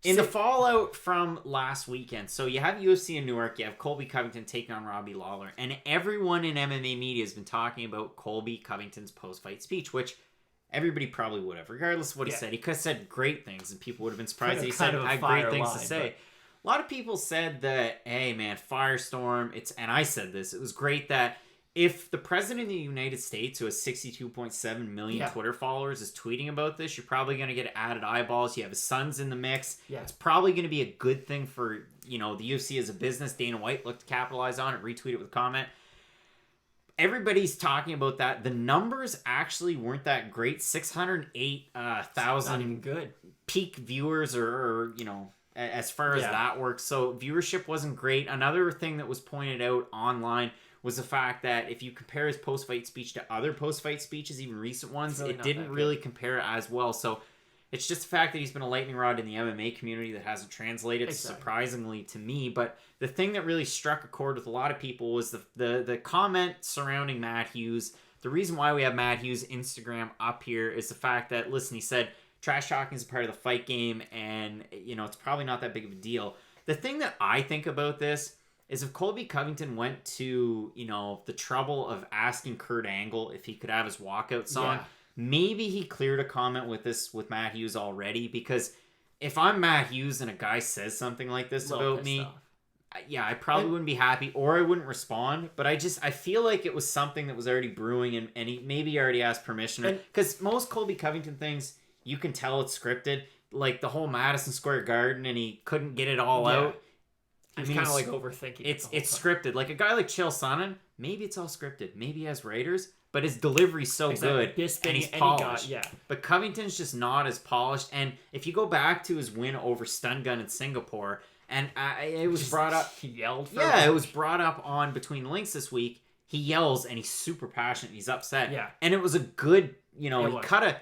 in the fallout from last weekend, so you have UFC in Newark, you have Colby Covington taking on Robbie Lawler, and everyone in MMA media has been talking about Colby Covington's post-fight speech, which everybody probably would have, regardless of what he said. He could have said great things, and people would have been surprised that he had great things to say. A lot of people said that, hey man, Firestorm, and I said this, it was great that if the president of the United States, who has 62.7 million Twitter followers, is tweeting about this, you're probably going to get added eyeballs. You have his sons in the mix. Yeah. It's probably going to be a good thing for, the UFC as a business. Dana White looked to capitalize on it, retweet it with a comment. Everybody's talking about that. The numbers actually weren't that great. 608,000 not even good peak viewers or as far as that works. So viewership wasn't great. Another thing that was pointed out online was the fact that if you compare his post-fight speech to other post-fight speeches, even recent ones, it didn't really compare as well. So it's just the fact that he's been a lightning rod in the MMA community that hasn't translated surprisingly to me. But the thing that really struck a chord with a lot of people was the comment surrounding Matt Hughes. The reason why we have Matt Hughes' Instagram up here is the fact that, listen, he said, trash talking is a part of the fight game, and it's probably not that big of a deal. The thing that I think about this is if Colby Covington went to, the trouble of asking Kurt Angle if he could have his walkout song, maybe he cleared a comment with Matt Hughes already, because if I'm Matt Hughes and a guy says something like this about me, I probably wouldn't be happy, or I wouldn't respond. But I feel like it was something that was already brewing, and he maybe already asked permission. Because most Colby Covington things, you can tell it's scripted. Like the whole Madison Square Garden, and he couldn't get it all out. He's kind of like overthinking. It's scripted. Like a guy like Chael Sonnen, maybe it's all scripted. Maybe he has writers, but his delivery's so good, and he's polished. But Covington's just not as polished. And if you go back to his win over Stun Gun in Singapore, and it was brought up, he yelled. It was brought up on Between Links this week. He yells and he's super passionate. He's upset. Yeah, and it was a good, he cut a.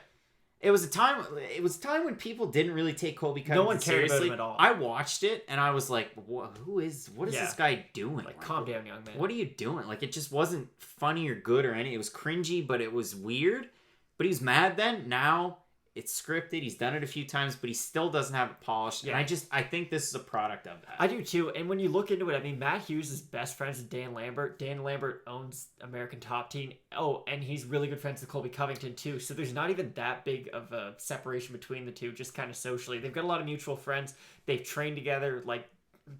It was a time when people didn't really take Colby Covington no one cared seriously. about him at all. I watched it and I was like, what is this guy doing? Like, calm down, young man. What are you doing? Like, it just wasn't funny or good or anything. It was cringy, but it was weird. But he was mad then. Now it's scripted. He's done it a few times, but he still doesn't have it polished. And I think this is a product of that. I do too. And when you look into it, I mean, Matt Hughes is best friends with Dan Lambert. Dan Lambert owns American Top Team. Oh, and he's really good friends with Colby Covington too. So there's not even that big of a separation between the two, just kind of socially. They've got a lot of mutual friends. They've trained together. Like,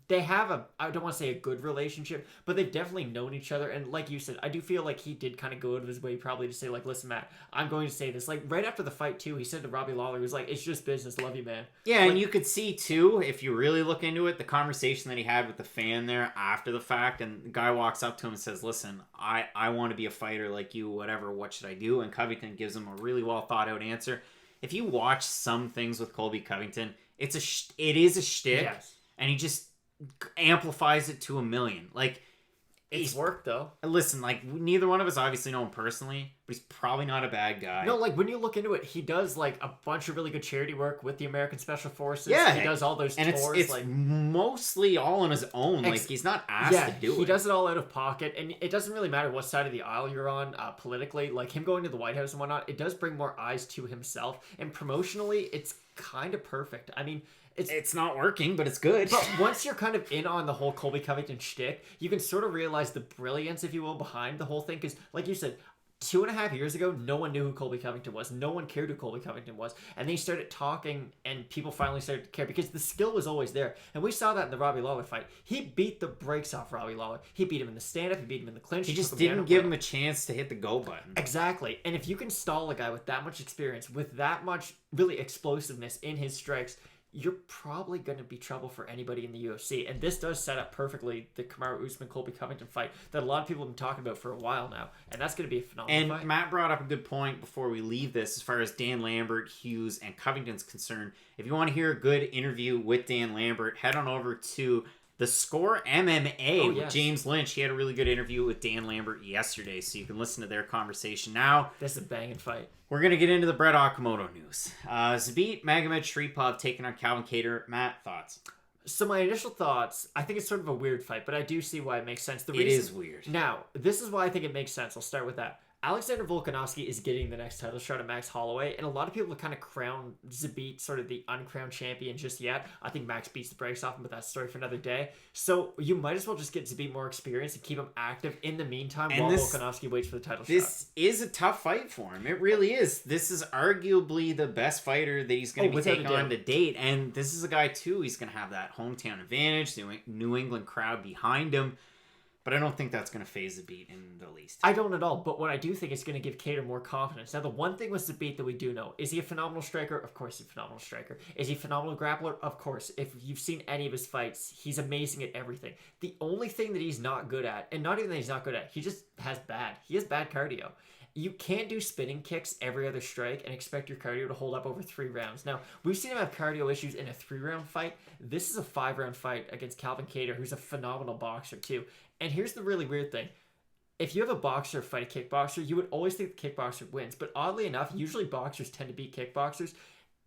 they have I don't want to say a good relationship, but they've definitely known each other. And like you said, I do feel like he did kind of go out of his way probably to say, like, listen, Matt, I'm going to say this. Like, right after the fight too, he said to Robbie Lawler, he was like, it's just business. Love you, man. Yeah, and you could see too, if you really look into it, the conversation that he had with the fan there after the fact, and the guy walks up to him and says, listen, I want to be a fighter like you, whatever, what should I do? And Covington gives him a really well thought out answer. If you watch some things with Colby Covington, it is a shtick, and he just amplifies it to a million. Like, it's work though. Listen, like, neither one of us obviously know him personally, but he's probably not a bad guy. No, like, when you look into it, he does like a bunch of really good charity work with the American Special Forces. Yeah, he does all those and tours. It's like, mostly all on his own. Like, he's not asked to do it. He does it all out of pocket, and it doesn't really matter what side of the aisle you're on politically. Like, him going to the White House and whatnot, it does bring more eyes to himself, and promotionally, it's kind of perfect. I mean, it's not working, but it's good. But once you're kind of in on the whole Colby Covington shtick, you can sort of realize the brilliance, if you will, behind the whole thing. Because, like you said, 2.5 years ago, no one knew who Colby Covington was. No one cared who Colby Covington was. And they started talking, and people finally started to care because the skill was always there. And we saw that in the Robbie Lawler fight. He beat the brakes off Robbie Lawler. He beat him in the stand-up. He beat him in the clinch. He just didn't give him a chance to hit the go button. Exactly. And if you can stall a guy with that much experience, with that much really explosiveness in his strikes, you're probably going to be trouble for anybody in the UFC. And this does set up perfectly the Kamaru Usman-Colby Covington fight that a lot of people have been talking about for a while now. And that's going to be a phenomenal fight. And Matt brought up a good point before we leave this as far as Dan Lambert, Hughes, and Covington's concerned. If you want to hear a good interview with Dan Lambert, head on over to The Score MMA with James Lynch. He had a really good interview with Dan Lambert yesterday, so you can listen to their conversation now. That's a banging fight. We're going to get into the Brett Okamoto news. Zabit Magomedsharipov taking on Calvin Kattar. Matt, thoughts? So my initial thoughts, I think it's sort of a weird fight, but I do see why it makes sense. It is weird. Now, this is why I think it makes sense. I'll start with that. Alexander Volkanovski is getting the next title shot at Max Holloway, and a lot of people have kind of crowned Zabit sort of the uncrowned champion just yet. I think Max beats the brakes off him, but that's a story for another day. So you might as well just get Zabit more experience and keep him active in the meantime while Volkanovski waits for the title shot. This is a tough fight for him. It really is. This is arguably the best fighter that he's going to be taking on to date, and this is a guy, too, he's going to have that hometown advantage, the New England crowd behind him. But I don't think that's going to phase Zabit in the least. I don't at all. But what I do think is going to give Kattar more confidence. Now, the one thing with Zabit that we do know, is he a phenomenal striker? Of course he's a phenomenal striker. Is he a phenomenal grappler? Of course. If you've seen any of his fights, he's amazing at everything. The only thing that he's not good at, and not even that he's not good at, he just has bad cardio. You can't do spinning kicks every other strike and expect your cardio to hold up over 3 rounds. Now, we've seen him have cardio issues in a 3-round fight. This is a 5-round fight against Calvin Kattar, who's a phenomenal boxer, too. And here's the really weird thing. If you have a boxer fight a kickboxer, you would always think the kickboxer wins. But oddly enough, usually boxers tend to beat kickboxers.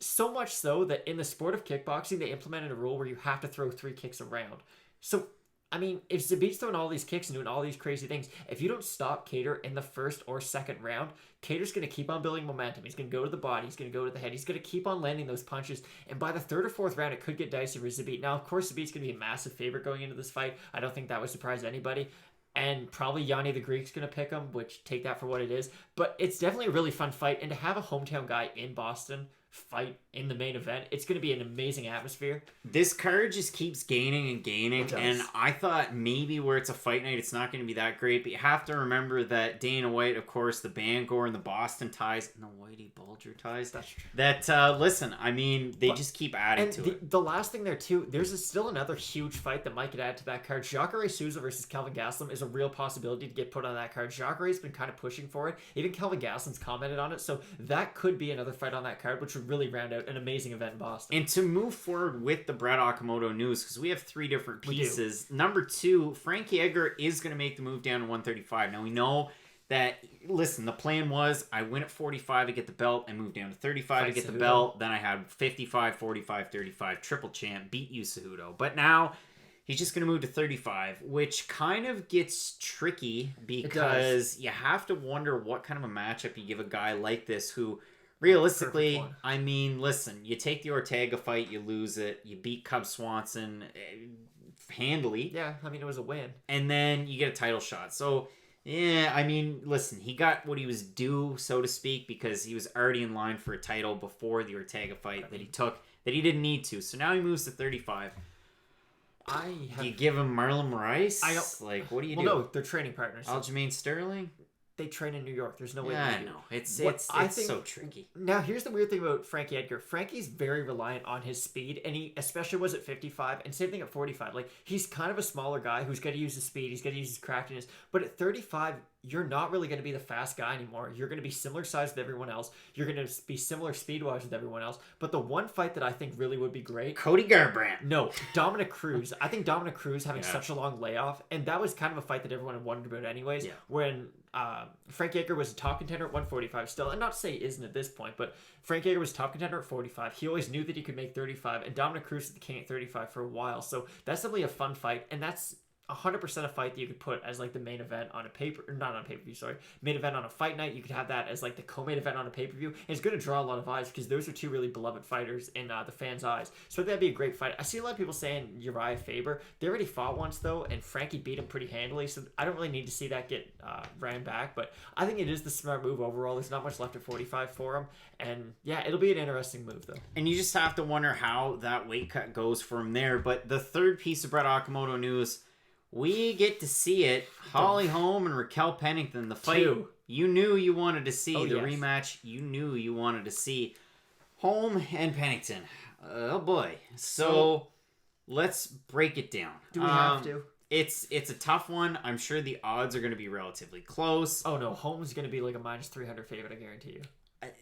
So much so that in the sport of kickboxing, they implemented a rule where you have to throw 3 kicks a round. So I mean, if Zabit's throwing all these kicks and doing all these crazy things, if you don't stop Kattar in the first or second round, Kattar's going to keep on building momentum. He's going to go to the body. He's going to go to the head. He's going to keep on landing those punches. And by the third or fourth round, it could get dicey for Zabit. Now, of course, Zabit's going to be a massive favorite going into this fight. I don't think that would surprise anybody. And probably Yanni the Greek's going to pick him, which take that for what it is. But it's definitely a really fun fight. And to have a hometown guy in Boston fight in the main event, it's going to be an amazing atmosphere. This card just keeps gaining and gaining, and I thought maybe where it's a fight night, it's not going to be that great, but you have to remember that Dana White, of course, the Bangor and the Boston ties, and the Whitey Bulger ties, that's true. That, listen, I mean, they just keep adding to it. The last thing there, too, there's still another huge fight that might get added to that card. Jacare Souza versus Kelvin Gastelum is a real possibility to get put on that card. Jacare's been kind of pushing for it. Even Kelvin Gastelum's commented on it, so that could be another fight on that card, which would really round out an amazing event in Boston. And to move forward with the Brett Okamoto news, because we have 3 different pieces. Number 2, Frankie Edgar is going to make the move down to 135. Now we know that, listen, the plan was I win at 45 to get the belt and move down to 35 to get the belt. Then I had 55, 45, 35, triple champ, beat Yu Cejudo. But now he's just going to move to 35, which kind of gets tricky because you have to wonder what kind of a matchup you give a guy like this who... Realistically, I mean, listen, you take the Ortega fight, you lose it, you beat Cub Swanson handily. Yeah, I mean, it was a win. And then you get a title shot. So, yeah, I mean, listen, he got what he was due, so to speak, because he was already in line for a title before the Ortega fight that he took, that he didn't need to. So now he moves to 35. Do you give him Marlon Moraes? Like, what do you do? Well, no, they're training partners. Aljamain Sterling? They train in New York. There's no way. Yeah, I know. It's so tricky. Now, here's the weird thing about Frankie Edgar. Frankie's very reliant on his speed, and he especially was at 55, and same thing at 45. Like, he's kind of a smaller guy who's got to use his speed. He's got to use his craftiness. But at 35, you're not really going to be the fast guy anymore. You're going to be similar size with everyone else. You're going to be similar speed-wise with everyone else. But the one fight that I think really would be great... Cody Garbrandt. No, Dominic Cruz. I think Dominic Cruz having such a long layoff, and that was kind of a fight that everyone had wondered about anyways, when... Frankie Edgar was a top contender at 145 still, and not to say he isn't at this point, but Frankie Edgar was top contender at 45. He always knew that he could make 35, and Dominic Cruz is the king at 35 for a while, so that's definitely a fun fight, and that's 100% a fight that you could put as like the main event on a main event on a fight night. You could have that as like the co-main event on a pay-per-view. And it's going to draw a lot of eyes because those are 2 really beloved fighters in the fans' eyes. So that'd be a great fight. I see a lot of people saying Uriah Faber. They already fought once though, and Frankie beat him pretty handily. So I don't really need to see that get ran back. But I think it is the smart move overall. There's not much left at 45 for him. And yeah, it'll be an interesting move though. And you just have to wonder how that weight cut goes from there. But the third piece of Brett Okamoto news, we get to see it. Holly Holm and Raquel Pennington, the fight you knew you wanted to see. Rematch you knew you wanted to see. Holm and Pennington. Oh boy. So let's break it down. Do we have to? It's a tough one. I'm sure the odds are going to be relatively close. Oh no, Holm's going to be like a minus 300 favorite, I guarantee you.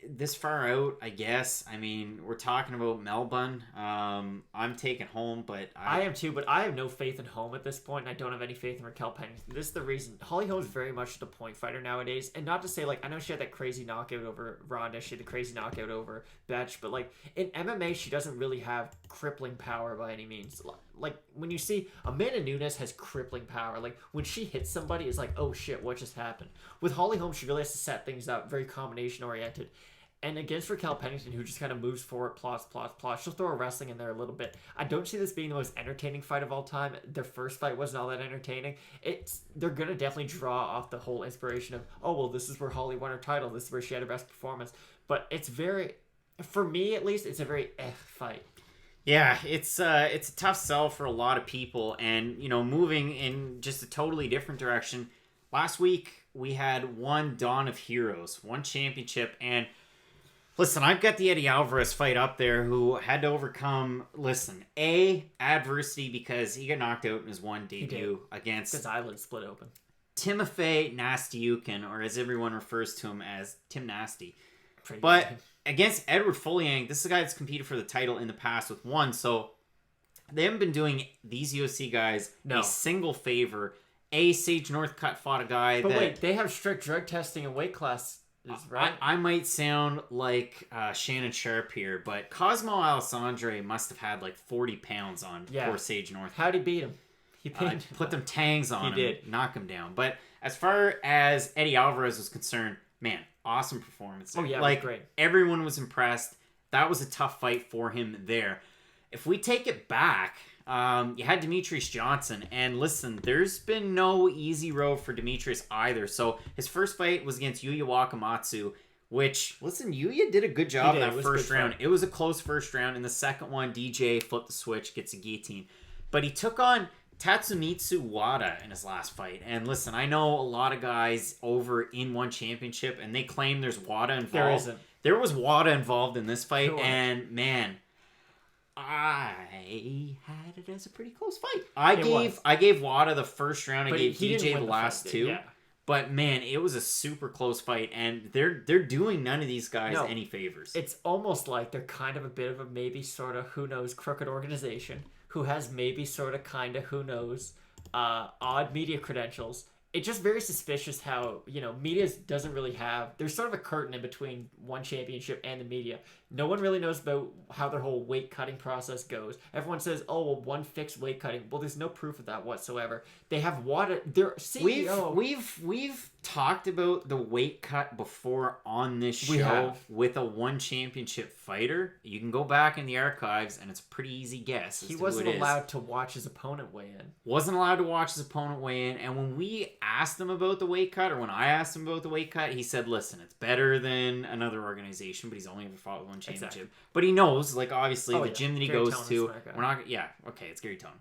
This far out, I guess. I mean, we're talking about Melbourne. I'm taking Holm, but I am too, but I have no faith in Holm at this point, and I don't have any faith in Raquel Pennington. This is the reason. Holly Holm's very much the point fighter nowadays, and not to say, like, I know she had that crazy knockout over Ronda, she had the crazy knockout over Betch, but, like, in MMA, she doesn't really have crippling power by any means. Like, when you see Amanda Nunes has crippling power, like, when she hits somebody, it's like, oh shit, what just happened? With Holly Holm, she really has to set things up, very combination oriented. And against Raquel Pennington, who just kind of moves forward, plots. She'll throw a wrestling in there a little bit. I don't see this being the most entertaining fight of all time. Their first fight wasn't all that entertaining. They're going to definitely draw off the whole inspiration of, oh, well, this is where Holly won her title. This is where she had her best performance. But it's very, for me at least, it's a very fight. Yeah, it's a tough sell for a lot of people. And, you know, moving in just a totally different direction. Last week, we had one Dawn of Heroes, one championship, and listen, I've got the Eddie Alvarez fight up there who had to overcome, adversity because he got knocked out in his one debut against... His eyelid split open. Timofey Nastyukin, or as everyone refers to him as Tim Nasty. Pretty but good. Against Edward Foliang, this is a guy that's competed for the title in the past with one, so they haven't been doing these UFC guys a single favor. Sage Northcutt fought a guy But wait, they have strict drug testing and weight class. Right? I might sound like Shannon Sharp here, but Cosmo Alessandre must have had like 40 pounds on poor Sage North. How'd he beat him? He pinned put them tangs on him, did. knock him down. But as far as Eddie Alvarez was concerned, man, awesome performance. Oh yeah, like it was great. Everyone was impressed. That was a tough fight for him there. If we take it back, you had Demetrious Johnson, and listen, there's been no easy road for Demetrious either. So his first fight was against Yuya Wakamatsu, which, listen, Yuya did a good job in that first round. It was a close first round. In the second one, DJ flipped the switch, gets a guillotine. But he took on Tatsumitsu Wada in his last fight. And listen, I know a lot of guys over in one championship, and they claim there's Wada involved. There isn't. There was Wada involved in this fight, Sure. and man, I had it as a pretty close fight. I gave Wada the first round. But I gave he didn't DJ win the last two. Yeah. But man, it was a super close fight, and they're doing none of these guys any favors. It's almost like they're kind of a bit of a maybe sort of who knows crooked organization who has maybe sort of kind of who knows odd media credentials. It's just very suspicious how, media doesn't really have... There's sort of a curtain in between one championship and the media. No one really knows about how their whole weight cutting process goes. Everyone says, oh, well, one fixed weight cutting. Well, there's no proof of that whatsoever. They have Wada... Their CEO... We've talked about the weight cut before on this show with a one championship fighter. You can go back in the archives, and it's a pretty easy guess. He wasn't allowed to watch his opponent weigh in. Wasn't allowed to watch his opponent weigh in, and when we asked him about the weight cut, or when I asked him about the weight cut, he said, listen, it's better than another organization, but he's only ever fought one championship. Exactly. But he knows, like, obviously, the gym that he goes to, we're not, it's Gary Tone.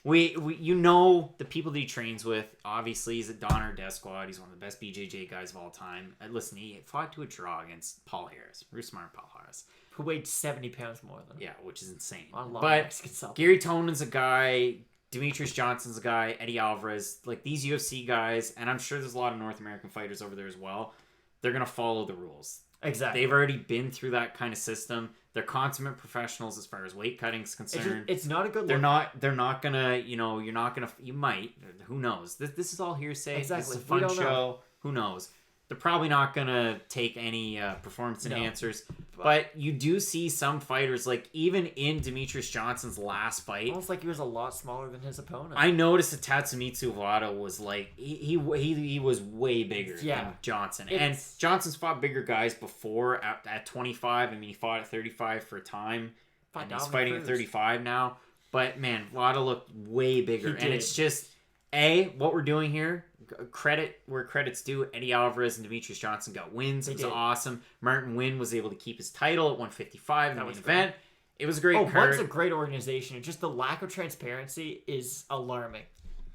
We the people that he trains with. Obviously, he's a Donner Death Squad. He's one of the best BJJ guys of all time. Listen, he fought to a draw against Paul Harris, Bruce Smart Paul Harris, who weighed 70 pounds more than him. Yeah, which is insane. But Gary Tonen's a guy. Demetrious Johnson's a guy. Eddie Alvarez, like these UFC guys, and I'm sure there's a lot of North American fighters over there as well. They're gonna follow the rules. Exactly. They've already been through that kind of system. They're consummate professionals as far as weight cutting is concerned. It's not a good look. They're not gonna, you're not gonna, you might, who knows? This is all hearsay. Exactly. This is a fun show. Who knows? They're probably not gonna take any performance enhancers. But you do see some fighters, like even in Demetrious Johnson's last fight, almost like he was a lot smaller than his opponent. I noticed that Tatsumitsu Wada was like he was way bigger than Johnson. And Johnson's fought bigger guys before at 25. I mean, he fought at 35 for a time. And he's fighting at 35 now. But man, Wada looked way bigger. And it's just what we're doing here. Credit where credit's due. Eddie Alvarez and Demetrious Johnson got wins. It was awesome. Martin Wynn was able to keep his title at 155 in the main event. It was a great card. One's a great organization. Just the lack of transparency is alarming.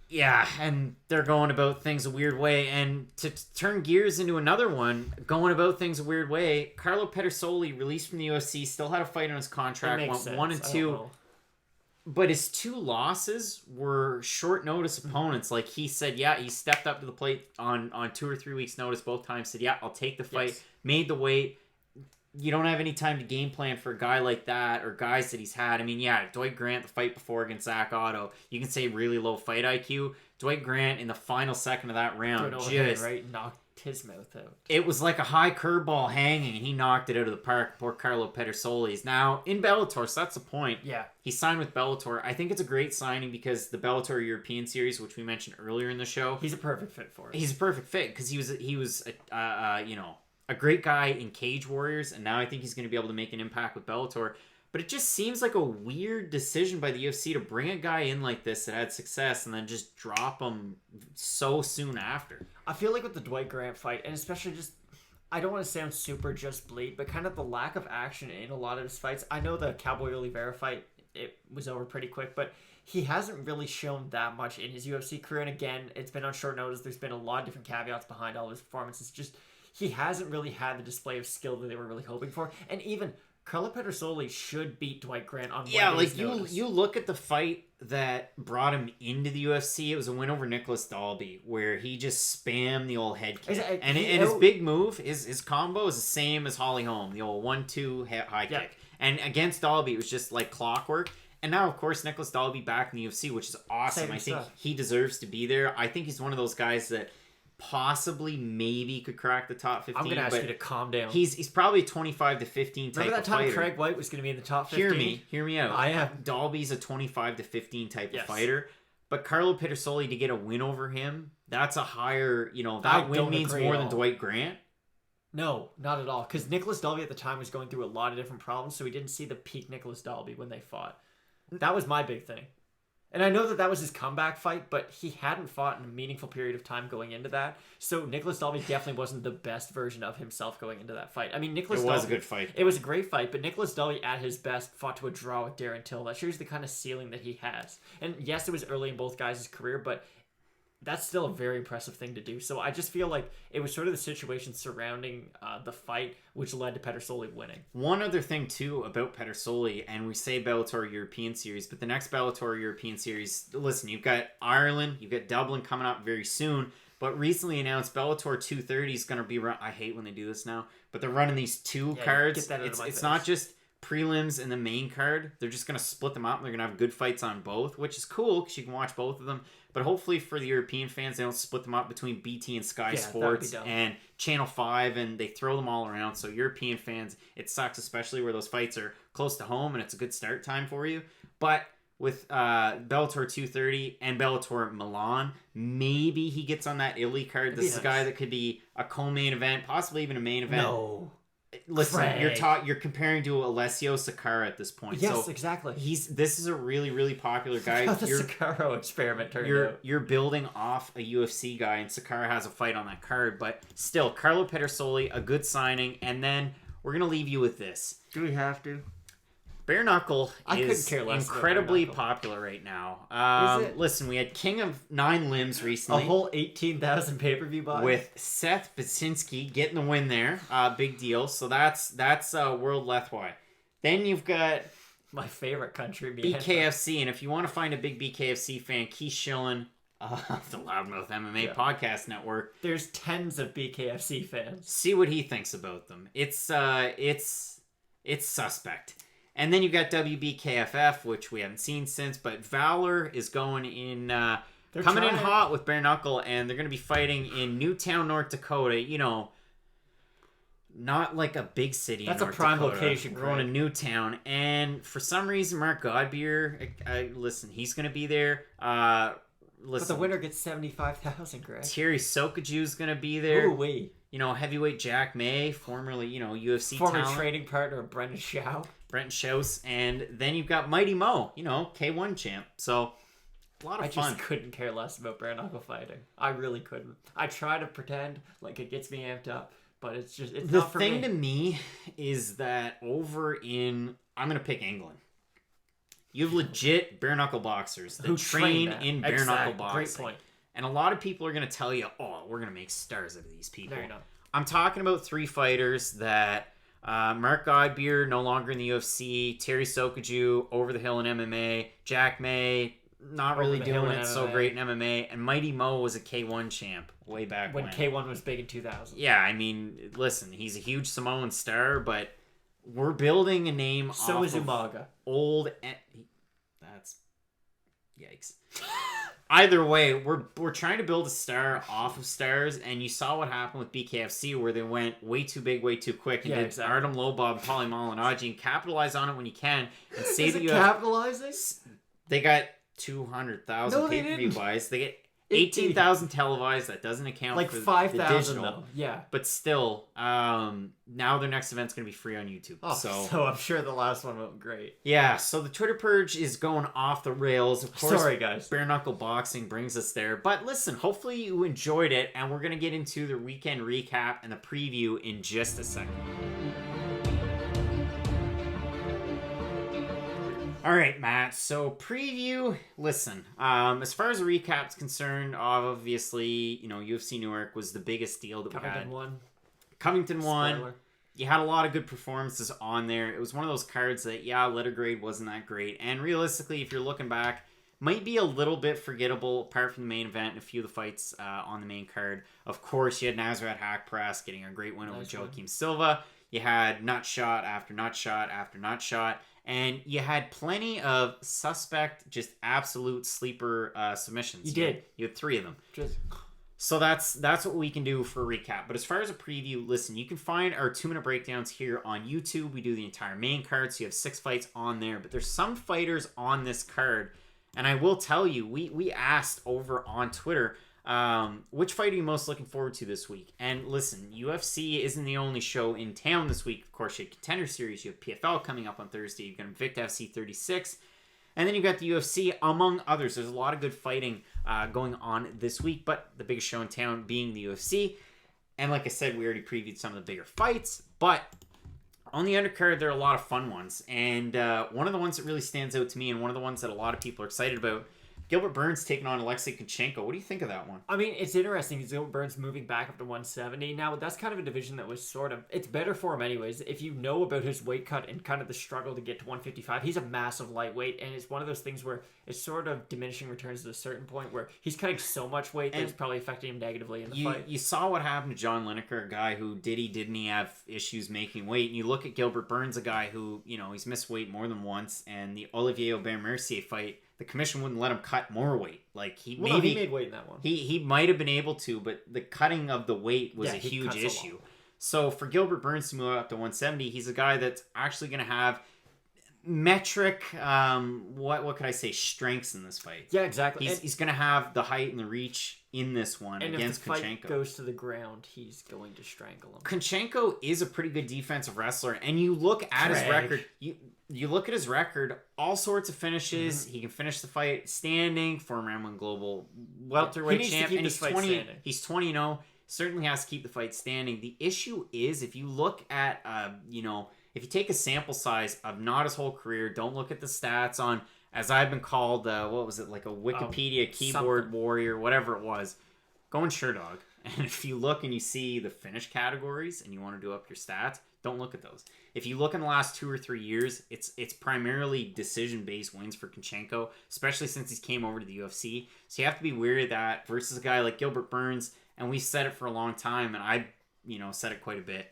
Yeah, and they're going about things a weird way. And to turn gears into another one, going about things a weird way, Carlo Pedersoli, released from the UFC, still had a fight on his contract, went 1-2. But his two losses were short notice opponents. Like he said, he stepped up to the plate on 2 or 3 weeks notice both times, said, I'll take the fight, made the weight. You don't have any time to game plan for a guy like that or guys that he's had. I mean, Dwight Grant, the fight before against Zach Otto, you can say really low fight IQ. Dwight Grant in the final second of that round knocked his mouth out. It was like a high curveball hanging, and he knocked it out of the park. Poor Carlo Pedersoli's now in Bellator, so that's the point. Yeah. He signed with Bellator. I think it's a great signing because the Bellator European Series, which we mentioned earlier in the show, he's a perfect fit for it. He's a perfect fit because he was a great guy in Cage Warriors, and now I think he's going to be able to make an impact with Bellator. But it just seems like a weird decision by the UFC to bring a guy in like this that had success and then just drop him so soon after. I feel like with the Dwight Grant fight, and especially just, I don't want to sound super just bleed, but kind of the lack of action in a lot of his fights. I know the Cowboy Oliveira fight, it was over pretty quick, but he hasn't really shown that much in his UFC career. And again, it's been on short notice. There's been a lot of different caveats behind all of his performances. Just, he hasn't really had the display of skill that they were really hoping for. And even Carlo Pedersoli should beat Dwight Grant on one day's notice. You look at the fight that brought him into the UFC. It was a win over Nicholas Dalby, where he just spammed the old head kick. And his big move, his combo is the same as Holly Holm, the old 1-2 high kick. And against Dalby, it was just like clockwork. And now, of course, Nicholas Dalby back in the UFC, which is awesome. I think he deserves to be there. I think he's one of those guys that possibly maybe could crack the top 15. I'm going to ask you to calm down. He's probably 25 to 15 type of fighter. Remember that time Craig White was going to be in the top 15? Hear me out. I am. Dalby's a 25 to 15 type of fighter. But Carlo Pedersoli to get a win over him, that's a higher, that win means more than Dwight Grant. No, not at all. Because Nicholas Dalby at the time was going through a lot of different problems, so we didn't see the peak Nicholas Dalby when they fought. That was my big thing. And I know that was his comeback fight, but he hadn't fought in a meaningful period of time going into that. So Nicholas Dalby definitely wasn't the best version of himself going into that fight. I mean, Nicholas Dalby... It was a good fight. It was a great fight, but Nicholas Dalby at his best fought to a draw with Darren Till. That shows the kind of ceiling that he has. And yes, it was early in both guys' career, but that's still a very impressive thing to do. So I just feel like it was sort of the situation surrounding the fight which led to Pedersoli winning. One other thing, too, about Pedersoli, and we say Bellator European Series, but the next Bellator European Series, listen, you've got Ireland, you've got Dublin coming up very soon, but recently announced Bellator 230 is going to be run. I hate when they do this now, but they're running these two cards. It's not just prelims and the main card. They're just going to split them up, and they're going to have good fights on both, which is cool because you can watch both of them. But hopefully for the European fans, they don't split them up between BT and Sky Sports and Channel 5, and they throw them all around. So European fans, it sucks, especially where those fights are close to home and it's a good start time for you. But with Bellator 230 and Bellator Milan, maybe he gets on that Italy card. This is a guy that could be a co-main event, possibly even a main event. No. Listen, you're comparing to Alessio Sakara at this point. Yes, so exactly. This is a really, really popular guy. How the Sakara experiment turned out. You're building off a UFC guy, and Sakara has a fight on that card. But still, Carlo Pedersoli, a good signing. And then we're going to leave you with this. Do we have to? Bare Knuckle couldn't care less incredibly popular right now. Is it? Listen, we had King of Nine Limbs recently. A whole 18,000 pay-per-view buy? With Seth Baczynski getting the win there. Big deal. So that's World Lethwei. Then you've got my favorite country, BKFC. And if you want to find a big BKFC fan, Keith Schillen of the Loudmouth MMA Podcast Network. There's tens of BKFC fans. See what he thinks about them. It's suspect. And then you got WBKFF, which we haven't seen since, but Valor is going in, coming in hot with Bare Knuckle, and they're going to be fighting in Newtown, North Dakota. Not like a big city. That's in North a prime Dakota. location. We're going to Newtown, and for some reason, Mark Godbeer, listen, he's going to be there. But the winner gets 75,000, Greg. Terry Sokaju's going to be there. Ooh wee. Heavyweight Jack May, formerly, UFC former talent. training partner of Brendan Schaub. Brent Schaus, and then you've got Mighty Mo, K1 champ. So, a lot of fun. I just couldn't care less about bare knuckle fighting. I really couldn't. I try to pretend like it gets me amped up, but it's not for me. The thing to me is that I'm going to pick England. You have legit bare knuckle boxers that train in bare knuckle boxing. Great point. And a lot of people are going to tell you, we're going to make stars out of these people. No, you're not. I'm talking about three fighters that... Mark Godbeer, no longer in the UFC. Terry Sokaju, over the hill in MMA. Jack May, not really doing it so great in MMA. And Mighty Mo was a K1 champ way back when. When K1 was big in 2000. Yeah, I mean, listen, he's a huge Samoan star, but we're building a name so is Umaga. Old... That's... Yikes. Either way, we're trying to build a star off of stars, and you saw what happened with BKFC, where they went way too big, way too quick, and did Artem Lobov, Paulie Malignaggi, and capitalize on it when you can, and say that you capitalizing? They got 200,000 pay-per-view buys. They get 18,000 televised. That doesn't account like for 5,000 though. Yeah. But still, now their next event's going to be free on YouTube. So I'm sure the last one went great. Yeah, so the Twitter purge is going off the rails. Of course, sorry guys. Bare knuckle boxing brings us there. But listen, hopefully you enjoyed it, and we're going to get into the weekend recap and the preview in just a second. All right, Matt. So preview. Listen, as far as the recap's concerned, obviously, UFC Newark was the biggest deal that we had. Covington won. Spoiler. You had a lot of good performances on there. It was one of those cards that, letter grade wasn't that great. And realistically, if you're looking back, might be a little bit forgettable apart from the main event and a few of the fights on the main card. Of course, you had Nasrat Hakparas getting a great win over Joaquim Silva. You had nut shot after nut shot after nut shot. And you had plenty of suspect, just absolute sleeper submissions. You did. You had 3 of them. So that's what we can do for a recap. But as far as a preview, listen, you can find our 2-minute breakdowns here on YouTube. We do the entire main card, so you have 6 fights on there. But there's some fighters on this card, And I will tell you, we asked over on Twitter, which fight are you most looking forward to this week? And listen, UFC isn't the only show in town this week. Of course, you have Contender Series, you have PFL coming up on Thursday, you've got Invicta FC 36, and then you've got the UFC, among others. There's a lot of good fighting going on this week, but the biggest show in town being the UFC. And like I said, we already previewed some of the bigger fights, but on the undercard, there are a lot of fun ones. And one of the ones that really stands out to me, and one of the ones that a lot of people are excited about, Gilbert Burns taking on Alexei Kunchenko. What do you think of that one? I mean, it's interesting because Gilbert Burns moving back up to 170. Now, that's kind of a division that was it's better for him anyways. If you know about his weight cut and kind of the struggle to get to 155, he's a massive lightweight, and it's one of those things where it's sort of diminishing returns at a certain point where he's cutting so much weight that it's probably affecting him negatively in the fight. You saw what happened to John Lineker, a guy who didn't he have issues making weight, and you look at Gilbert Burns, a guy who, he's missed weight more than once, and the Olivier Aubin-Mercier fight, the commission wouldn't let him cut more weight. Like he made weight in that one. He might have been able to, but the cutting of the weight was a huge issue. So for Gilbert Burns to move up to 170, he's a guy that's actually going to have metric, what could I say, strengths in this fight. Yeah, exactly. He's going to have the height and the reach in this one against Kunchenko. If the fight goes to the ground, he's going to strangle him. Kunchenko is a pretty good defensive wrestler, and you look at his record. You look at his record, all sorts of finishes. Mm-hmm. He can finish the fight standing, former M1 Global welterweight champ, and he's 20. He's 20-0. Certainly has to keep the fight standing. The issue is if you look at, if you take a sample size of not his whole career, don't look at the stats on, as I've been called, what was it, like a Wikipedia keyboard warrior, whatever it was. Go in Sherdog, and if you look and you see the finish categories and you want to do up your stats, don't look at those. If you look in the last 2 or 3 years, it's primarily decision-based wins for Kunchenko, especially since he's came over to the UFC. So you have to be wary of that versus a guy like Gilbert Burns, and we said it for a long time, and I, said it quite a bit.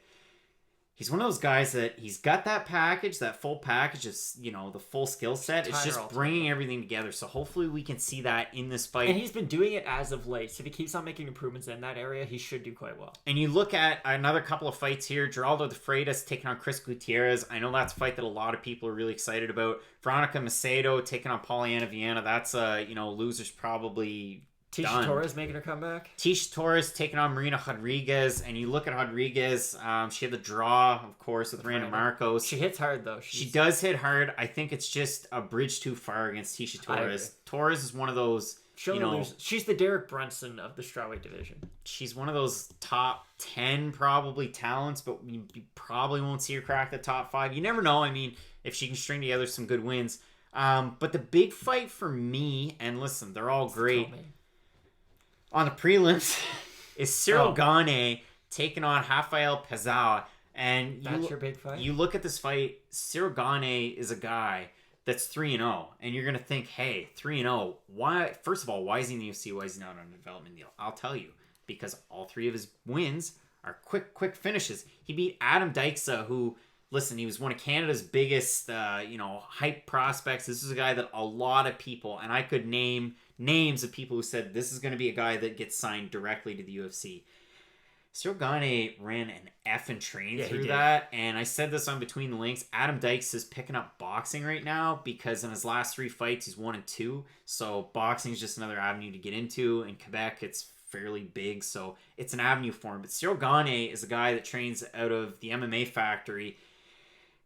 He's one of those guys that he's got that package, that full package of, the full skill set. It's just bringing everything together. So hopefully we can see that in this fight. And he's been doing it as of late. So if he keeps on making improvements in that area, he should do quite well. And you look at another couple of fights here. Geraldo de Freitas taking on Cris Gutierrez. I know that's a fight that a lot of people are really excited about. Veronica Macedo taking on Polyana Viana. That's, losers probably... Tisha Torres making her comeback. Tisha Torres taking on Marina Rodriguez, and you look at Rodriguez. She had the draw, of course, with Randa Marcos. She hits hard though. She does hit hard. I think it's just a bridge too far against Tisha Torres. Torres is one of those. She's the Derek Brunson of the strawweight division. She's one of those top 10 probably talents, but you probably won't see her crack the top 5. You never know. I mean, if she can string together some good wins. But the big fight for me, and listen, they're all great. On the prelims is Cyril Gane taking on Rafael Pezao. And that's your big fight? You look at this fight, Cyril Gane is a guy that's 3-0. And you're going to think, hey, 3-0. Why? First of all, why is he in the UFC? Why is he not on a development deal? I'll tell you. Because all 3 of his wins are quick finishes. He beat Adam Dyksa, who... Listen, he was one of Canada's biggest, hype prospects. This is a guy that a lot of people, and I could name names of people who said this is going to be a guy that gets signed directly to the UFC. Cyril Gane ran an effing train through that, and I said this on Between the Links. Adam Dykes is picking up boxing right now because in his last 3 fights, he's 1-2. So boxing is just another avenue to get into. In Quebec, it's fairly big, so it's an avenue for him. But Cyril Gane is a guy that trains out of the MMA factory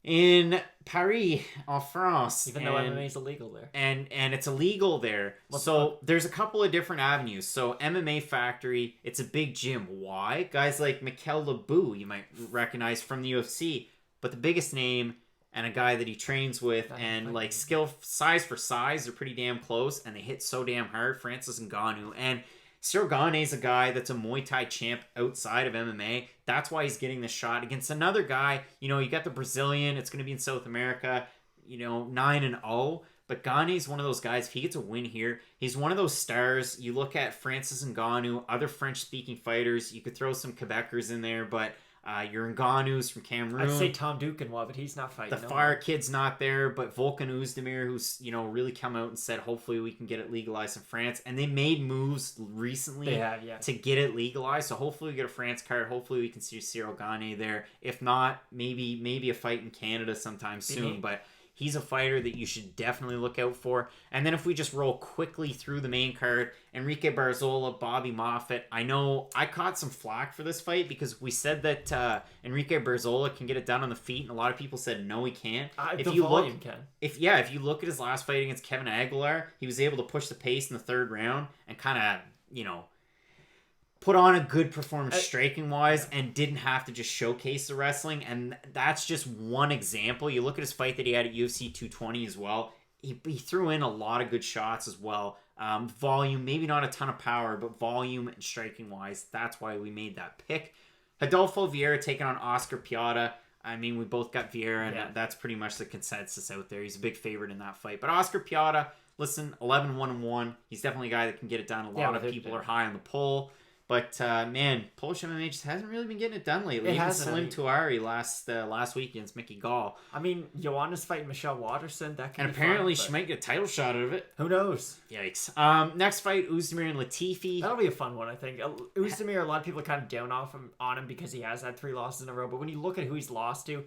in Paris, en France. Even though MMA is illegal there. And it's illegal there. So there's a couple of different avenues. So MMA Factory, it's a big gym. Why? Guys like Mikel Lebeau, you might recognize from the UFC. But the biggest name and a guy that he trains with and like skill, size for size, they're pretty damn close. And they hit so damn hard, Francis Ngannou. And Cyril Gane is a guy that's a Muay Thai champ outside of MMA. That's why he's getting the shot against another guy. You got the Brazilian. It's going to be in South America, 9-0. But Gane's one of those guys. If he gets a win here, he's one of those stars. You look at Francis Ngannou, other French-speaking fighters. You could throw some Quebecers in there, but your Ngannou's from Cameroon. I'd say Tom Duquesnoy, but he's not fighting. The Fire Kid's not there, but Volkan Oezdemir, who's really come out and said hopefully we can get it legalized in France. And they made moves recently to get it legalized. So hopefully we get a France card. Hopefully we can see Cyril Gane there. If not, maybe a fight in Canada sometime soon. But He's a fighter that you should definitely look out for. And then if we just roll quickly through the main card, Enrique Barzola, Bobby Moffett. I know I caught some flack for this fight because we said that Enrique Barzola can get it done on the feet, and a lot of people said no, he can't. If you look, can. If you look at his last fight against Kevin Aguilar, he was able to push the pace in the third round and kind of, put on a good performance striking wise and didn't have to just showcase the wrestling. And that's just one example. You look at his fight that he had at UFC 220 as well. He threw in a lot of good shots as well. Volume, maybe not a ton of power, but volume and striking wise, that's why we made that pick. Adolfo Vieira taking on Oscar Piata. I mean, we both got Vieira, and that's pretty much the consensus out there. He's a big favorite in that fight. But Oscar Piata, listen, 11-1-1. He's definitely a guy that can get it done. A lot of people are high on the poll. But, man, Polish MMA just hasn't really been getting it done lately. Even Slim Tuari last week against Mickey Gall. I mean, Joanna's fighting Michelle Watterson. That can and apparently she might get a title shot out of it. Who knows? Yikes. Next fight, Oezdemir and Latifi. That'll be a fun one, I think. Oezdemir, a lot of people are kind of down on him because he has had 3 losses in a row. But when you look at who he's lost to,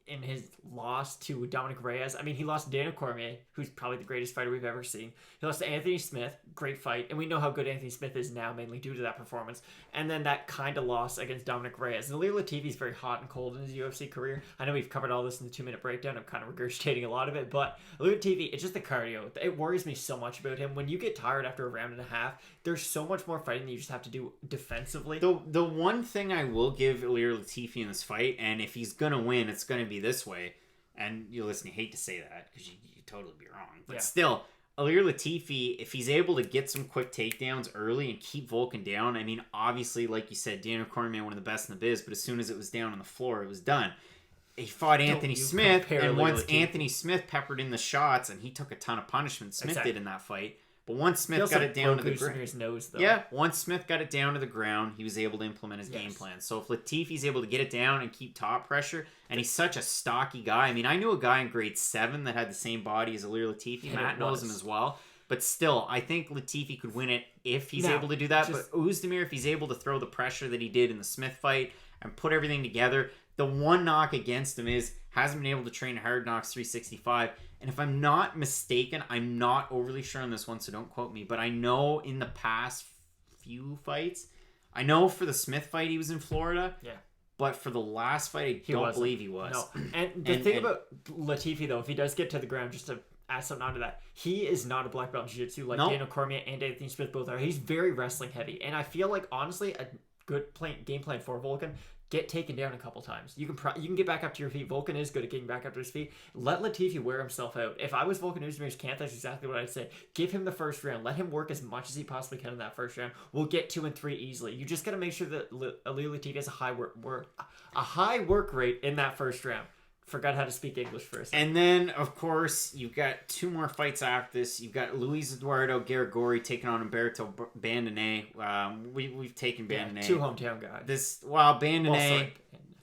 in his loss to Dominic Reyes, I mean, he lost to Daniel Cormier, who's probably the greatest fighter we've ever seen. He lost to Anthony Smith, great fight, and we know how good Anthony Smith is now, mainly due to that performance. And then that kind of loss against Dominic Reyes. And Ilir Latifi's very hot and cold in his UFC career. I know we've covered all this in the 2-minute breakdown. I'm kind of regurgitating a lot of it, but Ilir Latifi, it's just the cardio. It worries me so much about him. When you get tired after a round and a half, there's so much more fighting that you just have to do defensively. The one thing I will give Ilir Latifi in this fight, and if he's going to win, it's going to be this way. And you hate to say that because you totally be wrong. But still, Ilir Latifi, if he's able to get some quick takedowns early and keep Volkan down, I mean, obviously, like you said, Daniel Cormier, one of the best in the biz, but as soon as it was down on the floor, it was done. He fought Anthony Smith, and once Anthony Smith peppered in the shots, and he took a ton of punishment, Smith did in that fight. But once Smith got it down to the ground, once Smith got it down to the ground, he was able to implement his game plan. So if Latifi's able to get it down and keep top pressure, and he's such a stocky guy. I mean, I knew a guy in grade 7 that had the same body as Ilir Latifi. Matt knows him as well. But still, I think Latifi could win it if he's able to do that. But Oezdemir, if he's able to throw the pressure that he did in the Smith fight and put everything together, the one knock against him is hasn't been able to train Hard Knocks 365. And if I'm not mistaken, I'm not overly sure on this one, so don't quote me, but I know in the past few fights, I know for the Smith fight he was in Florida. Yeah. But for the last fight, I don't believe he was. No. And the thing about Latifi, though, if he does get to the ground, just to add something onto that, he is not a black belt in jiu-jitsu like Daniel Cormier and Anthony Smith both are. He's very wrestling heavy. And I feel like, honestly, a good game plan for Volkan, get taken down a couple times. You can get back up to your feet. Volkan is good at getting back up to his feet. Let Latifi wear himself out. If I was Volkan Oezdemir's camp, that's exactly what I'd say. Give him the first round. Let him work as much as he possibly can in that first round. We'll get 2 and 3 easily. You just got to make sure that Ilir Latifi has a high work rate in that first round. Forgot how to speak English for a second. And then, of course, you've got 2 more fights after this. You've got Luis Eduardo Garagori taking on Humberto Bandone. We've taken Bandone. 2 hometown guys. Bandone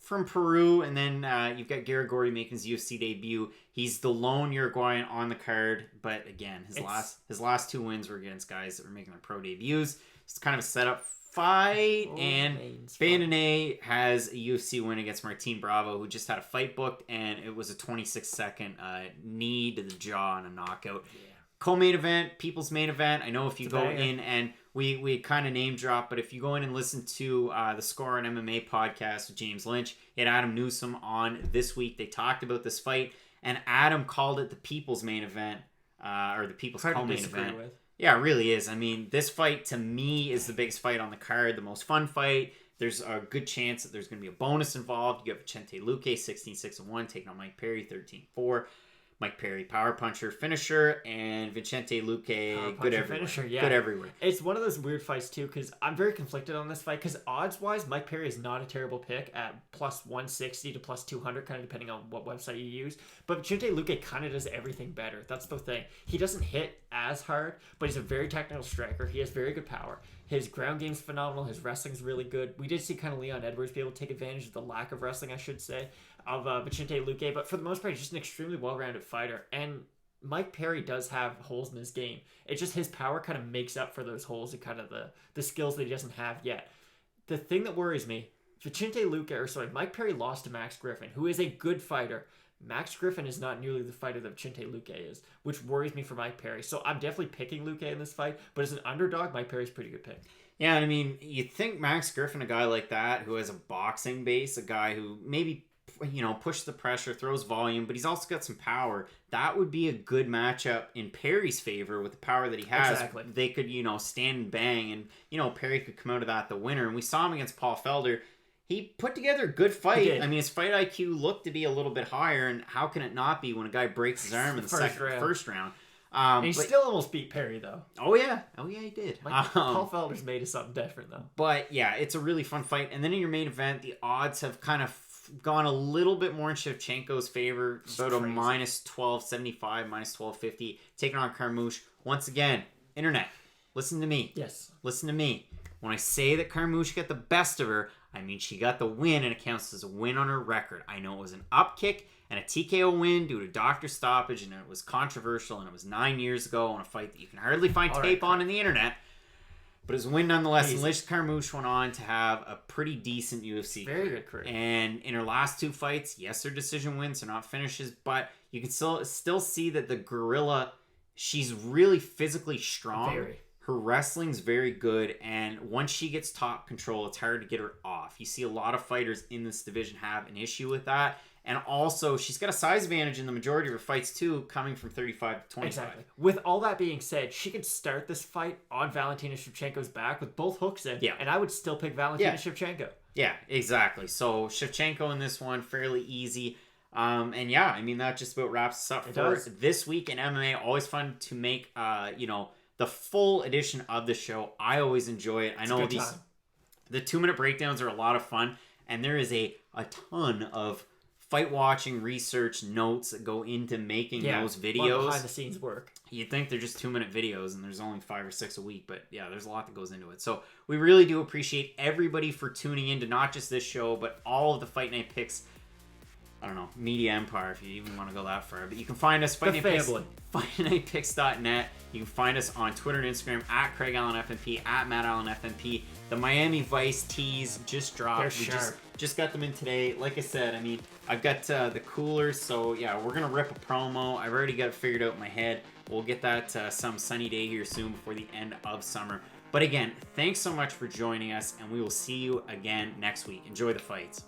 from Peru, and then you've got Garagori making his UFC debut. He's the lone Uruguayan on the card, but again, his last 2 wins were against guys that were making their pro debuts. It's kind of a setup fight, and Bandone has a UFC win against Martin Bravo, who just had a fight booked, and it was a 26-second knee to the jaw and a knockout. Yeah. Co-main event, people's main event. I know if you go in, and we kind of name drop, but if you go in and listen to the Score on MMA podcast with James Lynch, he had Adam Newsom on this week. They talked about this fight, and Adam called it the people's main event, or the people's co-main event. Yeah, it really is. I mean, this fight, to me, is the biggest fight on the card, the most fun fight. There's a good chance that there's going to be a bonus involved. You have Vicente Luque, 16-6-1, taking on Mike Perry, 13-4. Mike Perry, power puncher, finisher, and Vicente Luque, good everywhere. Finisher, good everywhere. It's one of those weird fights, too, because I'm very conflicted on this fight, because odds-wise, Mike Perry is not a terrible pick at plus 160 to plus 200, kind of depending on what website you use. But Vicente Luque kind of does everything better. That's the thing. He doesn't hit as hard, but he's a very technical striker. He has very good power. His ground game's phenomenal. His wrestling's really good. We did see kind of Leon Edwards be able to take advantage of the lack of wrestling, I should say, of Vicente Luque. But for the most part, he's just an extremely well-rounded fighter. And Mike Perry does have holes in his game. It's just his power kind of makes up for those holes and kind of the skills that he doesn't have yet. The thing that worries me, Mike Perry lost to Max Griffin, who is a good fighter. Max Griffin is not nearly the fighter that Chinte Luque is, which worries me for Mike Perry. So I'm definitely picking Luque in this fight, but as an underdog, Mike Perry's a pretty good pick. Yeah, I mean, you think Max Griffin, a guy like that who has a boxing base, a guy who maybe, pushes the pressure, throws volume, but he's also got some power. That would be a good matchup in Perry's favor with the power that he has. Exactly. They could, stand and bang, and, Perry could come out of that the winner. And we saw him against Paul Felder. He put together a good fight. I mean, his fight IQ looked to be a little bit higher, and how can it not be when a guy breaks his arm in the first round? And he still almost beat Perry, though. Oh, yeah, he did. Paul Felder's made of something different, though. But, yeah, it's a really fun fight. And then in your main event, the odds have kind of gone a little bit more in Shevchenko's favor. About a minus 1275, minus 1250. Taking on Carmouche. Once again, internet, listen to me. Yes. Listen to me. When I say that Carmouche got the best of her, I mean she got the win and it counts as a win on her record. I know it was an up kick and a TKO win due to doctor stoppage, and it was controversial, and it was 9 years ago on a fight that you can hardly find tape on the internet. But it was a win nonetheless. And Liz Carmouche went on to have a pretty decent UFC Very good career. And in her last 2 fights, yes, they're decision wins, they're not finishes, but you can still see that the gorilla, she's really physically strong. Very. Her wrestling's very good, and once she gets top control, it's hard to get her off. You see a lot of fighters in this division have an issue with that. And also, she's got a size advantage in the majority of her fights, too, coming from 35 to 25. Exactly. With all that being said, she could start this fight on Valentina Shevchenko's back with both hooks in, and I would still pick Valentina Shevchenko. Yeah, exactly. So, Shevchenko in this one, fairly easy. And yeah, I mean, that just about wraps us up for this week in MMA. Always fun to make, the full edition of the show. I always enjoy it. I know the 2-minute breakdowns are a lot of fun, and there is a ton of fight watching research notes that go into making those videos. Behind the scenes work. You'd think they're just 2-minute videos and there's only 5 or 6 a week, but yeah, there's a lot that goes into it. So we really do appreciate everybody for tuning in to not just this show, but all of the Fight Night Picks. I don't know, media empire, if you even want to go that far. But you can find us, FightNightPicks.net. You can find us on Twitter and Instagram, at Craig Allen FNP, at Matt Allen FNP. The Miami Vice tees just dropped. They're sharp. Just got them in today. Like I said, I mean, I've got the coolers, so yeah, we're going to rip a promo. I've already got it figured out in my head. We'll get that some sunny day here soon before the end of summer. But again, thanks so much for joining us, and we will see you again next week. Enjoy the fights.